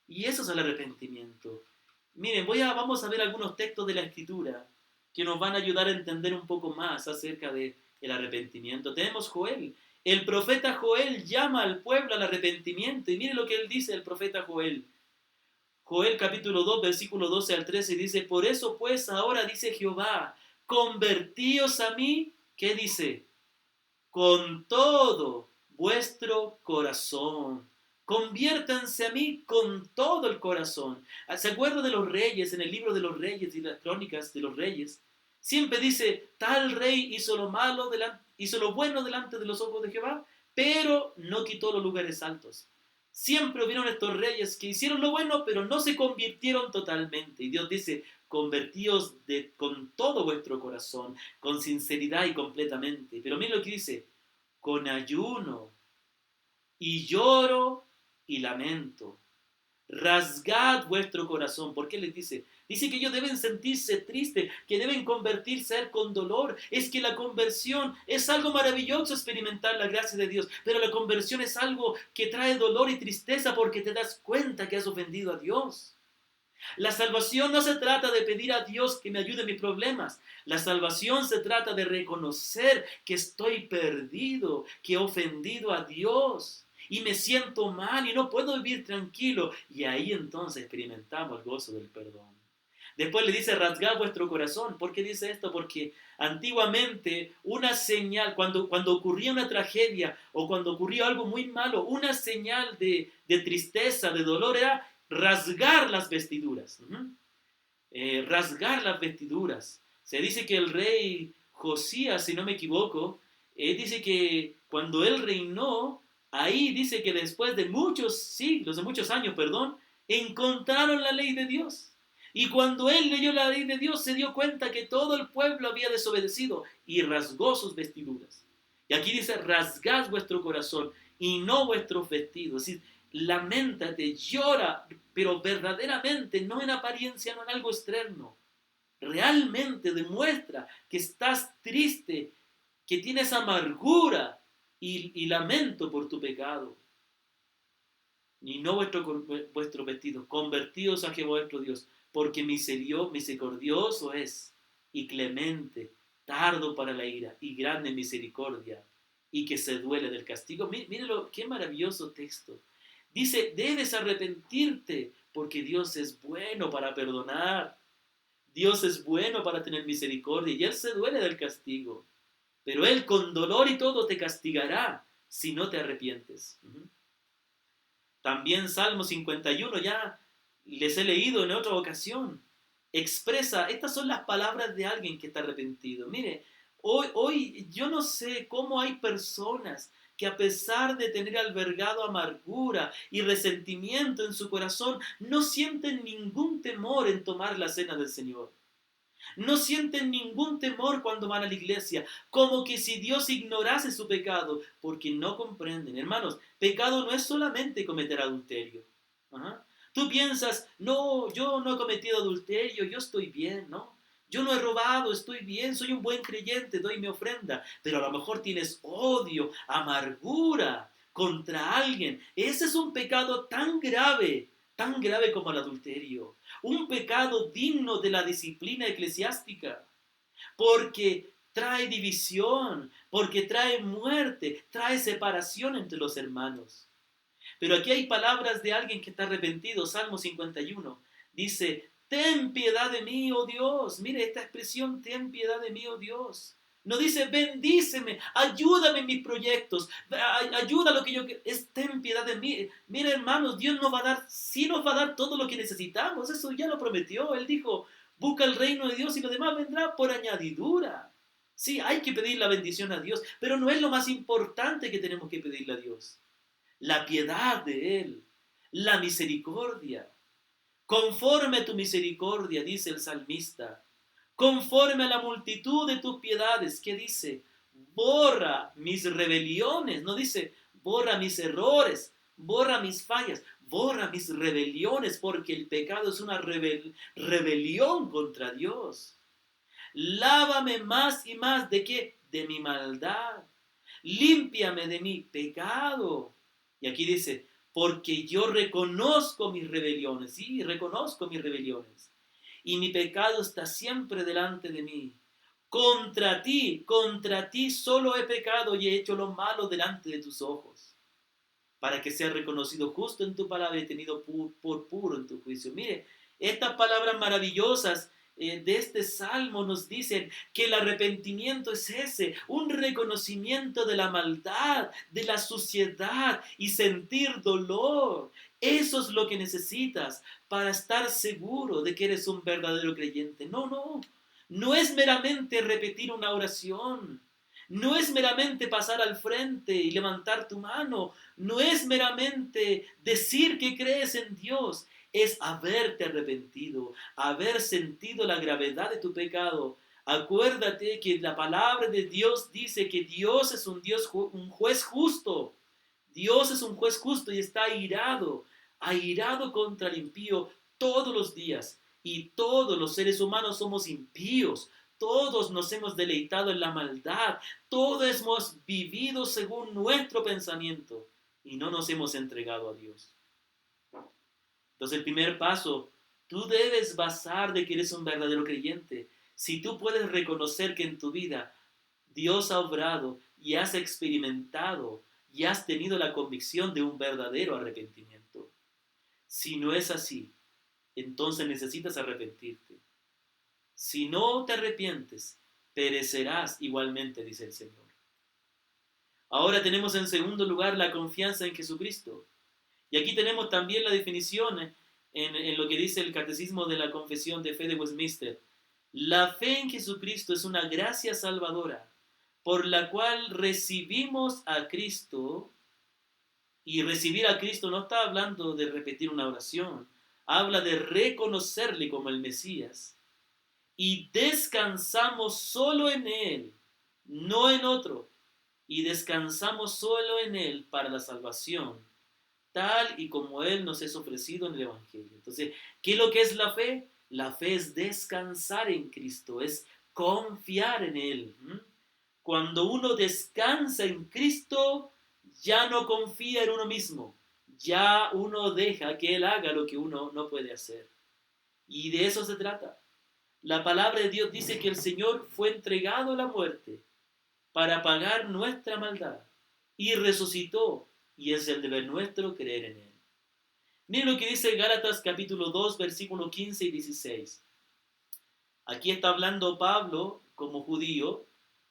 Speaker 2: Y eso es el arrepentimiento. Miren, vamos a ver algunos textos de la Escritura que nos van a ayudar a entender un poco más acerca del arrepentimiento. Tenemos Joel. El profeta Joel llama al pueblo al arrepentimiento. Y mire lo que él dice, el profeta Joel. Joel capítulo 2, versículo 12 al 13 dice: por eso pues ahora dice Jehová, convertíos a mí, ¿qué dice? Con todo vuestro corazón. Conviértanse a mí con todo el corazón. ¿Se acuerda de los reyes en el libro de los reyes y las crónicas de los reyes? Siempre dice, tal rey hizo lo bueno delante de los ojos de Jehová, pero no quitó los lugares altos. Siempre hubieron estos reyes que hicieron lo bueno, pero no se convirtieron totalmente. Y Dios dice, convertíos con todo vuestro corazón, con sinceridad y completamente. Pero miren lo que dice, con ayuno y lloro y lamento. Rasgad vuestro corazón. ¿Por qué les dice? Dice que ellos deben sentirse tristes, que deben convertirse con dolor. Es que la conversión es algo maravilloso, experimentar la gracia de Dios, pero la conversión es algo que trae dolor y tristeza porque te das cuenta que has ofendido a Dios. La salvación no se trata de pedir a Dios que me ayude en mis problemas. La salvación se trata de reconocer que estoy perdido, que he ofendido a Dios y me siento mal y no puedo vivir tranquilo. Y ahí entonces experimentamos el gozo del perdón. Después le dice, rasgad vuestro corazón. ¿Por qué dice esto? Porque antiguamente una señal, cuando ocurría una tragedia o cuando ocurría algo muy malo, una señal de tristeza, de dolor, era rasgar las vestiduras. Rasgar las vestiduras. Se dice que el rey Josías, si no me equivoco, dice que cuando él reinó, ahí dice que después de muchos siglos, de muchos años, encontraron la ley de Dios. Y cuando él leyó la ley de Dios, se dio cuenta que todo el pueblo había desobedecido y rasgó sus vestiduras. Y aquí dice, rasgad vuestro corazón y no vuestros vestidos. Es decir, Lamentate, llora, pero verdaderamente, no en apariencia, no en algo externo. Realmente demuestra que estás triste, que tienes amargura y lamento por tu pecado. Y no vuestros vestidos, convertidos a Jehová vuestro Dios, porque misericordioso es y clemente, tardo para la ira y grande misericordia, y que se duele del castigo. Míralo, qué maravilloso texto. Dice, debes arrepentirte, porque Dios es bueno para perdonar. Dios es bueno para tener misericordia, y Él se duele del castigo. Pero Él con dolor y todo te castigará si no te arrepientes. También Salmo 51, ya les he leído en otra ocasión, expresa, estas son las palabras de alguien que está arrepentido. Mire, hoy yo no sé cómo hay personas que a pesar de tener albergado amargura y resentimiento en su corazón, no sienten ningún temor en tomar la cena del Señor. No sienten ningún temor cuando van a la iglesia, como que si Dios ignorase su pecado, porque no comprenden. Hermanos, pecado no es solamente cometer adulterio. Ajá. Tú piensas, no, yo no he cometido adulterio, yo estoy bien, ¿no? Yo no he robado, estoy bien, soy un buen creyente, doy mi ofrenda. Pero a lo mejor tienes odio, amargura contra alguien. Ese es un pecado tan grave como el adulterio. Un pecado digno de la disciplina eclesiástica, porque trae división, porque trae muerte, trae separación entre los hermanos. Pero aquí hay palabras de alguien que está arrepentido. Salmo 51 dice, ten piedad de mí, oh Dios. Mire esta expresión, ten piedad de mí, oh Dios. No dice, bendíceme, ayúdame en mis proyectos, ayuda a lo que yo quiero. Es, ten piedad de mí. Mire, hermanos, Dios nos va a dar, sí nos va a dar todo lo que necesitamos. Eso ya lo prometió. Él dijo, busca el reino de Dios y lo demás vendrá por añadidura. Sí, hay que pedir la bendición a Dios, pero no es lo más importante que tenemos que pedirle a Dios. La piedad de Él, la misericordia. Conforme a tu misericordia, dice el salmista, conforme a la multitud de tus piedades, ¿qué dice? Borra mis rebeliones, no dice borra mis errores, borra mis fallas, borra mis rebeliones, porque el pecado es una rebelión contra Dios. Lávame más y más, ¿de qué? De mi maldad. Límpiame de mi pecado. Y aquí dice, porque yo reconozco mis rebeliones, sí, reconozco mis rebeliones, y mi pecado está siempre delante de mí. Contra ti solo he pecado y he hecho lo malo delante de tus ojos, para que sea reconocido justo en tu palabra y tenido por puro en tu juicio. Mire, estas palabras maravillosas de este salmo nos dicen que el arrepentimiento es ese, un reconocimiento de la maldad, de la suciedad y sentir dolor. Eso es lo que necesitas para estar seguro de que eres un verdadero creyente. No es meramente repetir una oración. No es meramente pasar al frente y levantar tu mano. No es meramente decir que crees en Dios. Es haberte arrepentido, haber sentido la gravedad de tu pecado. Acuérdate que la palabra de Dios dice que Dios es un juez justo. Dios es un juez justo y está airado contra el impío todos los días. Y todos los seres humanos somos impíos. Todos nos hemos deleitado en la maldad. Todos hemos vivido según nuestro pensamiento y no nos hemos entregado a Dios. Entonces el primer paso, tú debes basar de que eres un verdadero creyente. Si tú puedes reconocer que en tu vida Dios ha obrado y has experimentado y has tenido la convicción de un verdadero arrepentimiento. Si no es así, entonces necesitas arrepentirte. Si no te arrepientes, perecerás igualmente, dice el Señor. Ahora tenemos en segundo lugar la confianza en Jesucristo. Y aquí tenemos también la definición en lo que dice el Catecismo de la Confesión de Fe de Westminster. La fe en Jesucristo es una gracia salvadora por la cual recibimos a Cristo. Y recibir a Cristo no está hablando de repetir una oración, habla de reconocerle como el Mesías. Y descansamos solo en Él, no en otro. Y descansamos solo en Él para la salvación, tal y como Él nos es ofrecido en el Evangelio. Entonces, ¿qué es lo que es la fe? La fe es descansar en Cristo, es confiar en Él. Cuando uno descansa en Cristo, ya no confía en uno mismo, ya uno deja que Él haga lo que uno no puede hacer. Y de eso se trata. La palabra de Dios dice que el Señor fue entregado a la muerte para pagar nuestra maldad y resucitó, y es el deber nuestro creer en Él. Miren lo que dice Gálatas capítulo 2, versículos 15 y 16. Aquí está hablando Pablo como judío,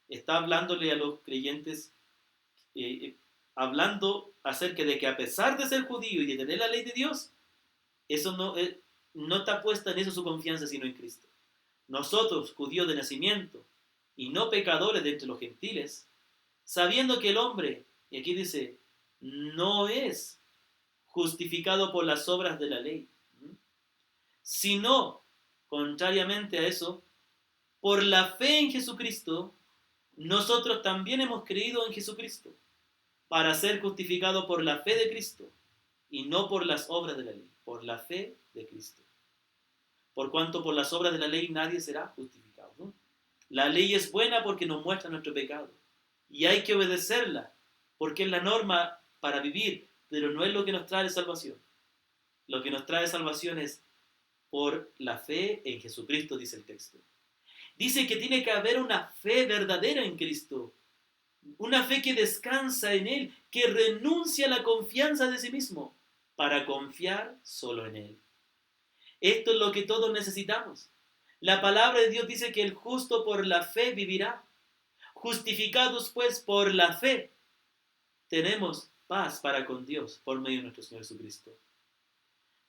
Speaker 2: está hablándole a los creyentes, hablando acerca de que a pesar de ser judío y de tener la ley de Dios, eso no está puesta en eso su confianza, sino en Cristo. Nosotros, judíos de nacimiento, y no pecadores de entre los gentiles, sabiendo que el hombre, y aquí dice, no es justificado por las obras de la ley, sino, contrariamente a eso, por la fe en Jesucristo, nosotros también hemos creído en Jesucristo, para ser justificado por la fe de Cristo, y no por las obras de la ley, por la fe de Cristo. Por cuanto por las obras de la ley nadie será justificado, ¿no? La ley es buena porque nos muestra nuestro pecado, y hay que obedecerla, porque es la norma para vivir, pero no es lo que nos trae salvación. Lo que nos trae salvación es por la fe en Jesucristo, dice el texto. Dice que tiene que haber una fe verdadera en Cristo, una fe que descansa en Él, que renuncia a la confianza de sí mismo para confiar solo en Él. Esto es lo que todos necesitamos. La palabra de Dios dice que el justo por la fe vivirá. Justificados pues por la fe, tenemos paz para con Dios por medio de nuestro Señor Jesucristo.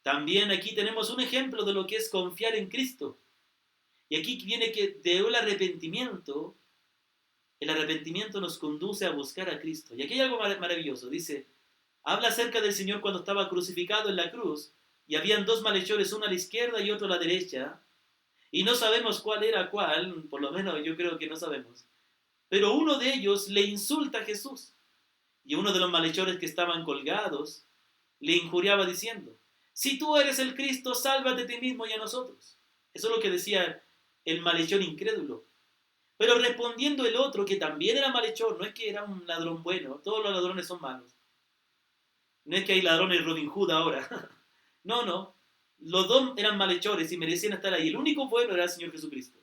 Speaker 2: También aquí tenemos un ejemplo de lo que es confiar en Cristo. Y aquí viene que el arrepentimiento nos conduce a buscar a Cristo. Y aquí hay algo maravilloso. Dice, habla acerca del Señor cuando estaba crucificado en la cruz y habían dos malhechores, uno a la izquierda y otro a la derecha. Y no sabemos cuál era cuál, por lo menos yo creo que no sabemos. Pero uno de ellos le insulta a Jesús. Y uno de los malhechores que estaban colgados le injuriaba diciendo, si tú eres el Cristo, sálvate a ti mismo y a nosotros. Eso es lo que decía el malhechor incrédulo. Pero respondiendo el otro, que también era malhechor, no es que era un ladrón bueno, todos los ladrones son malos. No es que hay ladrones Robin Hood ahora. No. Los dos eran malhechores y merecían estar ahí. El único bueno era el Señor Jesucristo.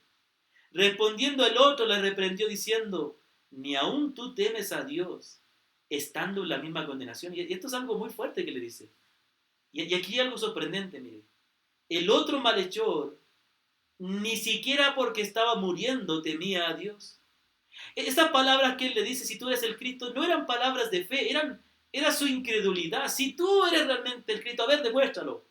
Speaker 2: Respondiendo el otro, le reprendió diciendo, ni aún tú temes a Dios, estando en la misma condenación. Y esto es algo muy fuerte que le dice. Y aquí hay algo sorprendente, mire. El otro malhechor, ni siquiera porque estaba muriendo, temía a Dios. Esas palabras que él le dice, si tú eres el Cristo, no eran palabras de fe, era su incredulidad. Si tú eres realmente el Cristo, a ver, demuéstralo.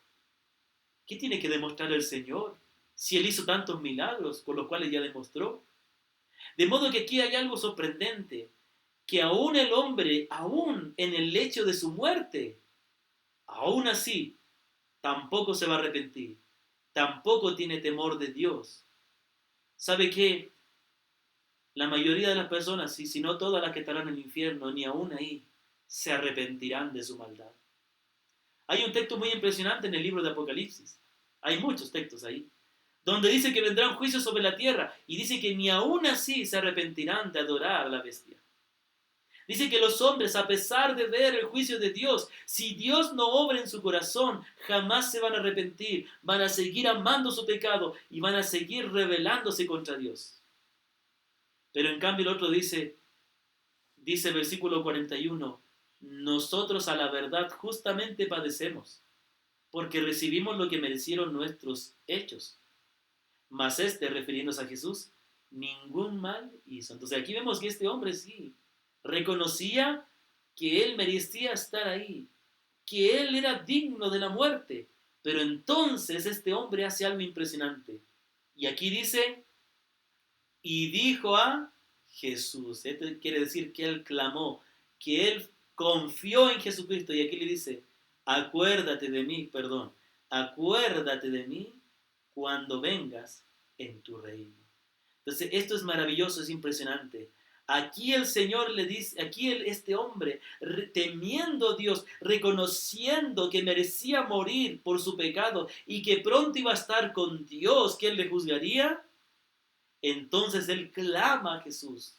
Speaker 2: ¿Qué tiene que demostrar el Señor? Si Él hizo tantos milagros, con los cuales ya demostró. De modo que aquí hay algo sorprendente, que aún el hombre, aún en el lecho de su muerte, aún así, tampoco se va a arrepentir, tampoco tiene temor de Dios. ¿Sabe qué? La mayoría de las personas, si no todas las que estarán en el infierno, ni aún ahí, se arrepentirán de su maldad. Hay un texto muy impresionante en el libro de Apocalipsis. Hay muchos textos ahí, donde dice que vendrá un juicio sobre la tierra y dice que ni aún así se arrepentirán de adorar a la bestia. Dice que los hombres, a pesar de ver el juicio de Dios, si Dios no obra en su corazón, jamás se van a arrepentir, van a seguir amando su pecado y van a seguir rebelándose contra Dios. Pero en cambio el otro dice el versículo 41, nosotros a la verdad justamente padecemos, porque recibimos lo que merecieron nuestros hechos. Mas refiriéndose a Jesús, ningún mal hizo. Entonces aquí vemos que este hombre sí reconocía que él merecía estar ahí, que él era digno de la muerte. Pero entonces este hombre hace algo impresionante. Y aquí dice, y dijo a Jesús. Esto quiere decir que él clamó, que él confió en Jesucristo. Y aquí le dice, acuérdate de mí cuando vengas en tu reino. Entonces esto es maravilloso, es impresionante. Aquí el Señor le dice, este hombre, temiendo a Dios, reconociendo que merecía morir por su pecado y que pronto iba a estar con Dios, que él le juzgaría, entonces él clama a Jesús.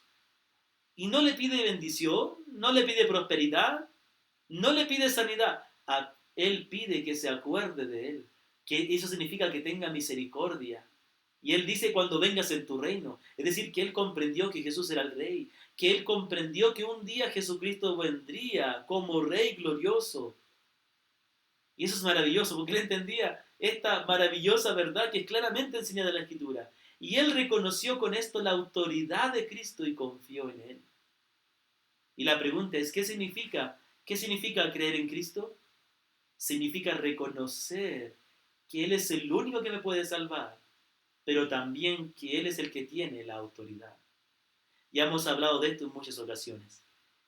Speaker 2: Y no le pide bendición, no le pide prosperidad, no le pide sanidad. Él pide que se acuerde de él, que eso significa que tenga misericordia. Y él dice cuando vengas en tu reino. Es decir, que él comprendió que Jesús era el rey, que él comprendió que un día Jesucristo vendría como rey glorioso. Y eso es maravilloso, porque él entendía esta maravillosa verdad que es claramente enseñada en la Escritura. Y él reconoció con esto la autoridad de Cristo y confió en él. Y la pregunta es, ¿qué significa? ¿Qué significa creer en Cristo? Significa reconocer que Él es el único que me puede salvar, pero también que Él es el que tiene la autoridad. Ya hemos hablado de esto en muchas ocasiones.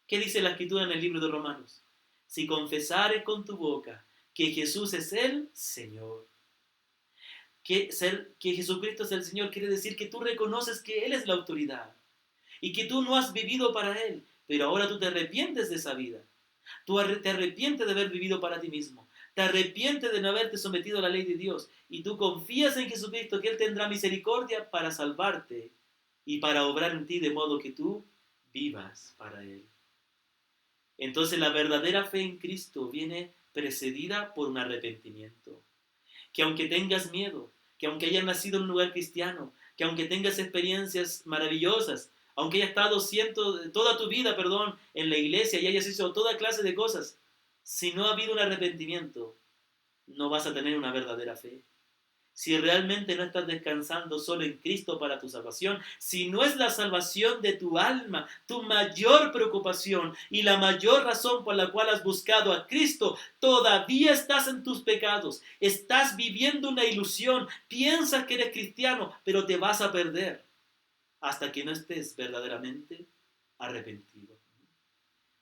Speaker 2: ¿Qué dice la Escritura en el libro de Romanos? Si confesares con tu boca que Jesús es el Señor, que Jesucristo es el Señor, quiere decir que tú reconoces que Él es la autoridad y que tú no has vivido para Él, pero ahora tú te arrepientes de esa vida. Tú te arrepientes de haber vivido para ti mismo. Te arrepientes de no haberte sometido a la ley de Dios. Y tú confías en Jesucristo que Él tendrá misericordia para salvarte y para obrar en ti de modo que tú vivas para Él. Entonces la verdadera fe en Cristo viene precedida por un arrepentimiento. Que aunque tengas miedo, que aunque hayas nacido en un lugar cristiano, que aunque tengas experiencias maravillosas, aunque hayas estado toda tu vida, en la iglesia y hayas hecho toda clase de cosas, si no ha habido un arrepentimiento, no vas a tener una verdadera fe. Si realmente no estás descansando solo en Cristo para tu salvación, si no es la salvación de tu alma tu mayor preocupación y la mayor razón por la cual has buscado a Cristo, todavía estás en tus pecados, estás viviendo una ilusión, piensas que eres cristiano, pero te vas a perder hasta que no estés verdaderamente arrepentido.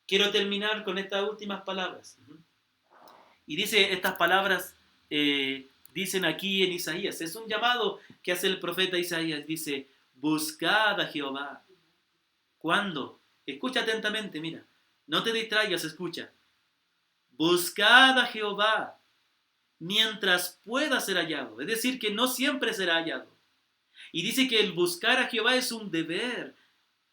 Speaker 2: Quiero terminar con estas últimas palabras. Y dice estas palabras, dicen aquí en Isaías, es un llamado que hace el profeta Isaías, dice, buscad a Jehová. ¿Cuándo? Escucha atentamente, mira, no te distraigas, escucha. Buscad a Jehová mientras pueda ser hallado, es decir, que no siempre será hallado. Y dice que el buscar a Jehová es un deber.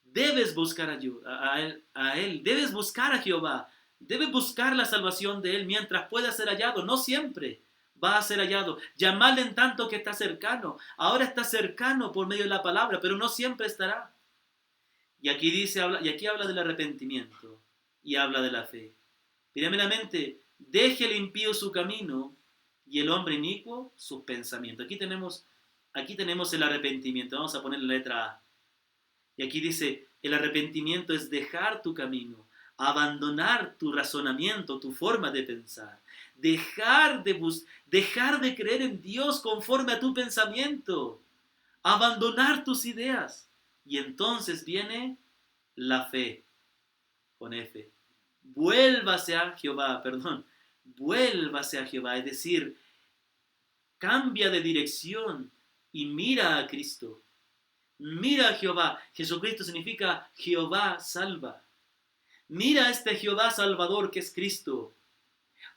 Speaker 2: Debes buscar a él, debes buscar a Jehová, debes buscar la salvación de Él mientras pueda ser hallado. No siempre va a ser hallado. Llamadle en tanto que está cercano. Ahora está cercano por medio de la palabra, pero no siempre estará. Y aquí habla del arrepentimiento y habla de la fe. Primeramente, deje el impío su camino y el hombre inicuo sus pensamientos. Aquí tenemos el arrepentimiento. Vamos a poner la letra A. Y aquí dice, el arrepentimiento es dejar tu camino, abandonar tu razonamiento, tu forma de pensar, dejar de creer en Dios conforme a tu pensamiento, abandonar tus ideas. Y entonces viene la fe, con F. Vuélvase a Jehová, es decir, cambia de dirección y mira a Cristo. Mira a Jehová. Jesucristo significa Jehová salva. Mira a este Jehová salvador que es Cristo.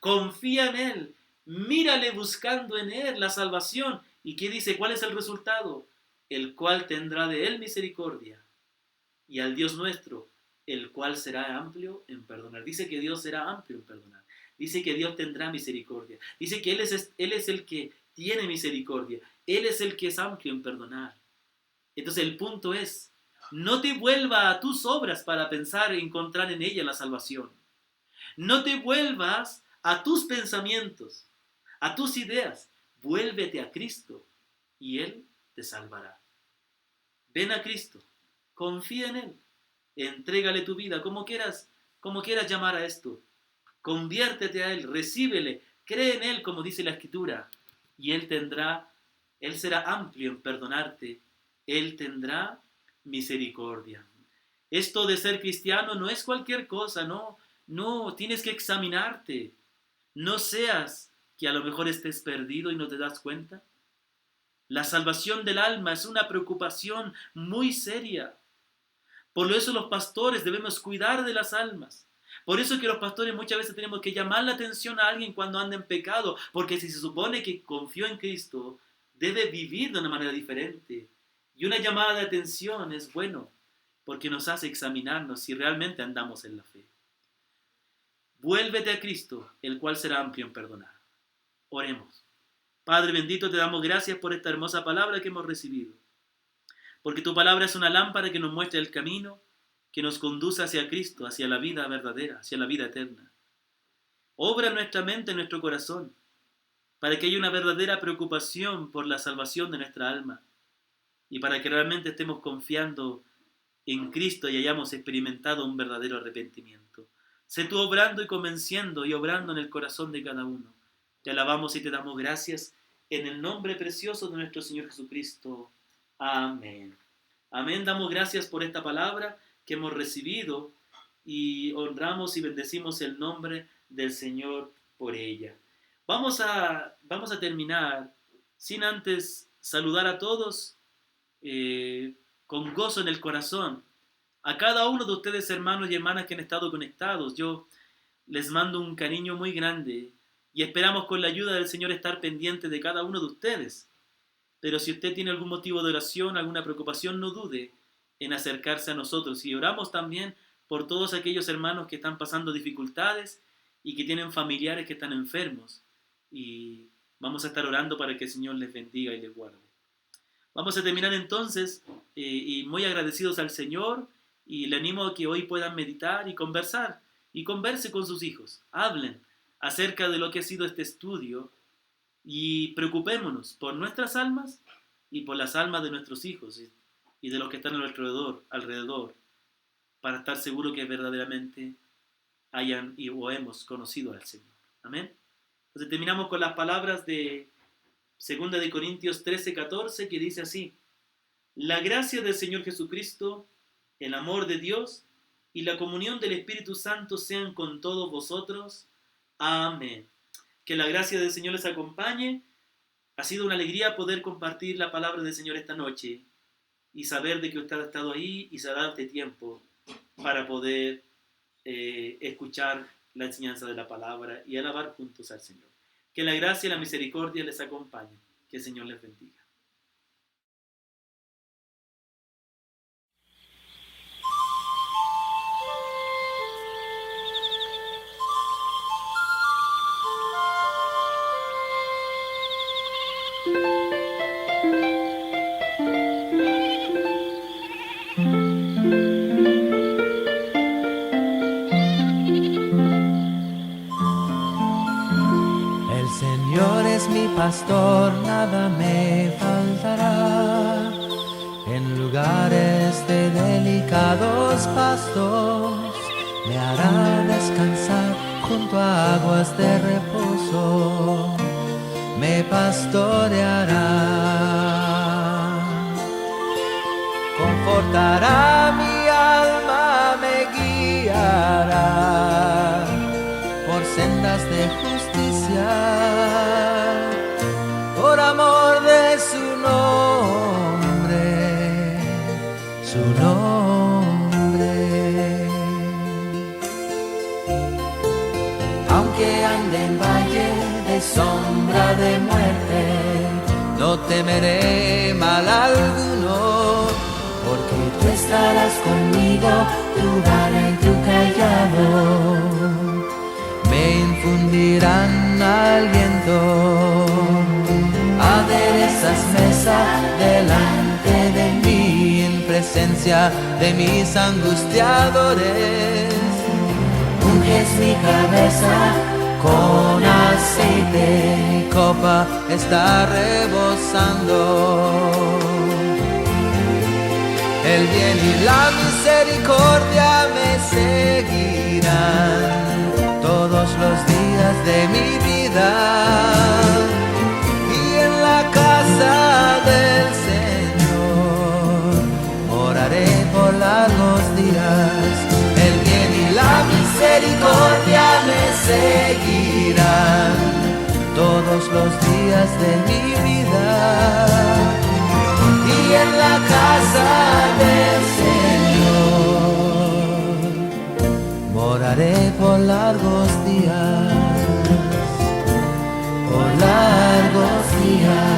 Speaker 2: Confía en Él. Mírale buscando en Él la salvación. ¿Y qué dice? ¿Cuál es el resultado? El cual tendrá de Él misericordia. Y al Dios nuestro, el cual será amplio en perdonar. Dice que Dios será amplio en perdonar. Dice que Dios tendrá misericordia. Dice que Él es el que tiene misericordia. Él es el que es amplio en perdonar. Entonces el punto es, no te vuelvas a tus obras para pensar y encontrar en ella la salvación. No te vuelvas a tus pensamientos, a tus ideas. Vuélvete a Cristo y Él te salvará. Ven a Cristo, confía en Él, entrégale tu vida, como quieras llamar a esto. Conviértete a Él, recíbele, cree en Él, como dice la Escritura, y Él será amplio en perdonarte. Él tendrá misericordia. Esto de ser cristiano no es cualquier cosa, no, tienes que examinarte. No seas que a lo mejor estés perdido y no te das cuenta. La salvación del alma es una preocupación muy seria. Por eso los pastores debemos cuidar de las almas. Por eso es que los pastores muchas veces tenemos que llamar la atención a alguien cuando anda en pecado, porque si se supone que confió en Cristo, debe vivir de una manera diferente. Y una llamada de atención es bueno, porque nos hace examinarnos si realmente andamos en la fe. Vuélvete a Cristo, el cual será amplio en perdonar. Oremos. Padre bendito, te damos gracias por esta hermosa palabra que hemos recibido, porque tu palabra es una lámpara que nos muestra el camino, que nos conduce hacia Cristo, hacia la vida verdadera, hacia la vida eterna. Obra en nuestra mente, en nuestro corazón, para que haya una verdadera preocupación por la salvación de nuestra alma, y para que realmente estemos confiando en Cristo y hayamos experimentado un verdadero arrepentimiento. Sé tú obrando y convenciendo y obrando en el corazón de cada uno. Te alabamos y te damos gracias en el nombre precioso de nuestro Señor Jesucristo. Amén. Amén. Damos gracias por esta palabra que hemos recibido y honramos y bendecimos el nombre del Señor por ella. Vamos a terminar sin antes saludar a todos con gozo en el corazón. A cada uno de ustedes, hermanos y hermanas que han estado conectados, yo les mando un cariño muy grande y esperamos con la ayuda del Señor estar pendiente de cada uno de ustedes. Pero si usted tiene algún motivo de oración, alguna preocupación, no dude en acercarse a nosotros. Y oramos también por todos aquellos hermanos que están pasando dificultades y que tienen familiares que están enfermos. Y vamos a estar orando para que el Señor les bendiga y les guarde. Vamos a terminar entonces y muy agradecidos al Señor, y le animo a que hoy puedan meditar y conversar y converse con sus hijos. Hablen acerca de lo que ha sido este estudio y preocupémonos por nuestras almas y por las almas de nuestros hijos y de los que están a nuestro alrededor, para estar seguros que verdaderamente hayan o hemos conocido al Señor. Amén. Entonces terminamos con las palabras de 2 de Corintios 13:14, que dice así: la gracia del Señor Jesucristo, el amor de Dios y la comunión del Espíritu Santo sean con todos vosotros. Amén. Que la gracia del Señor les acompañe. Ha sido una alegría poder compartir la palabra del Señor esta noche y saber de que usted ha estado ahí y se ha dado este tiempo para poder escuchar la enseñanza de la palabra y alabar juntos al Señor. Que la gracia y la misericordia les acompañen. Que el Señor les bendiga.
Speaker 1: El Señor es mi pastor, nada me faltará. En lugares de delicados pastos me hará descansar junto a aguas de reposo. Me pastoreará, confortará mi alma, me guiará por sendas de justicia, por amor de su nombre, su nombre. Aunque ande en valle de sombra de muerte, no temeré mal alguno, porque tú estarás conmigo, tu vara y tu callado me infundirán aliento. Aderezas mesa delante de mí en presencia de mis angustiadores. Unges mi cabeza con aceite, mi copa está rebosando. El bien y la misericordia me seguirán todos los días de mi vida, y en la casa del Señor oraré por largos días. El bien y la misericordia me seguirán todos los días de mi vida, y en la casa del Señor alabaré por largos días, por largos días.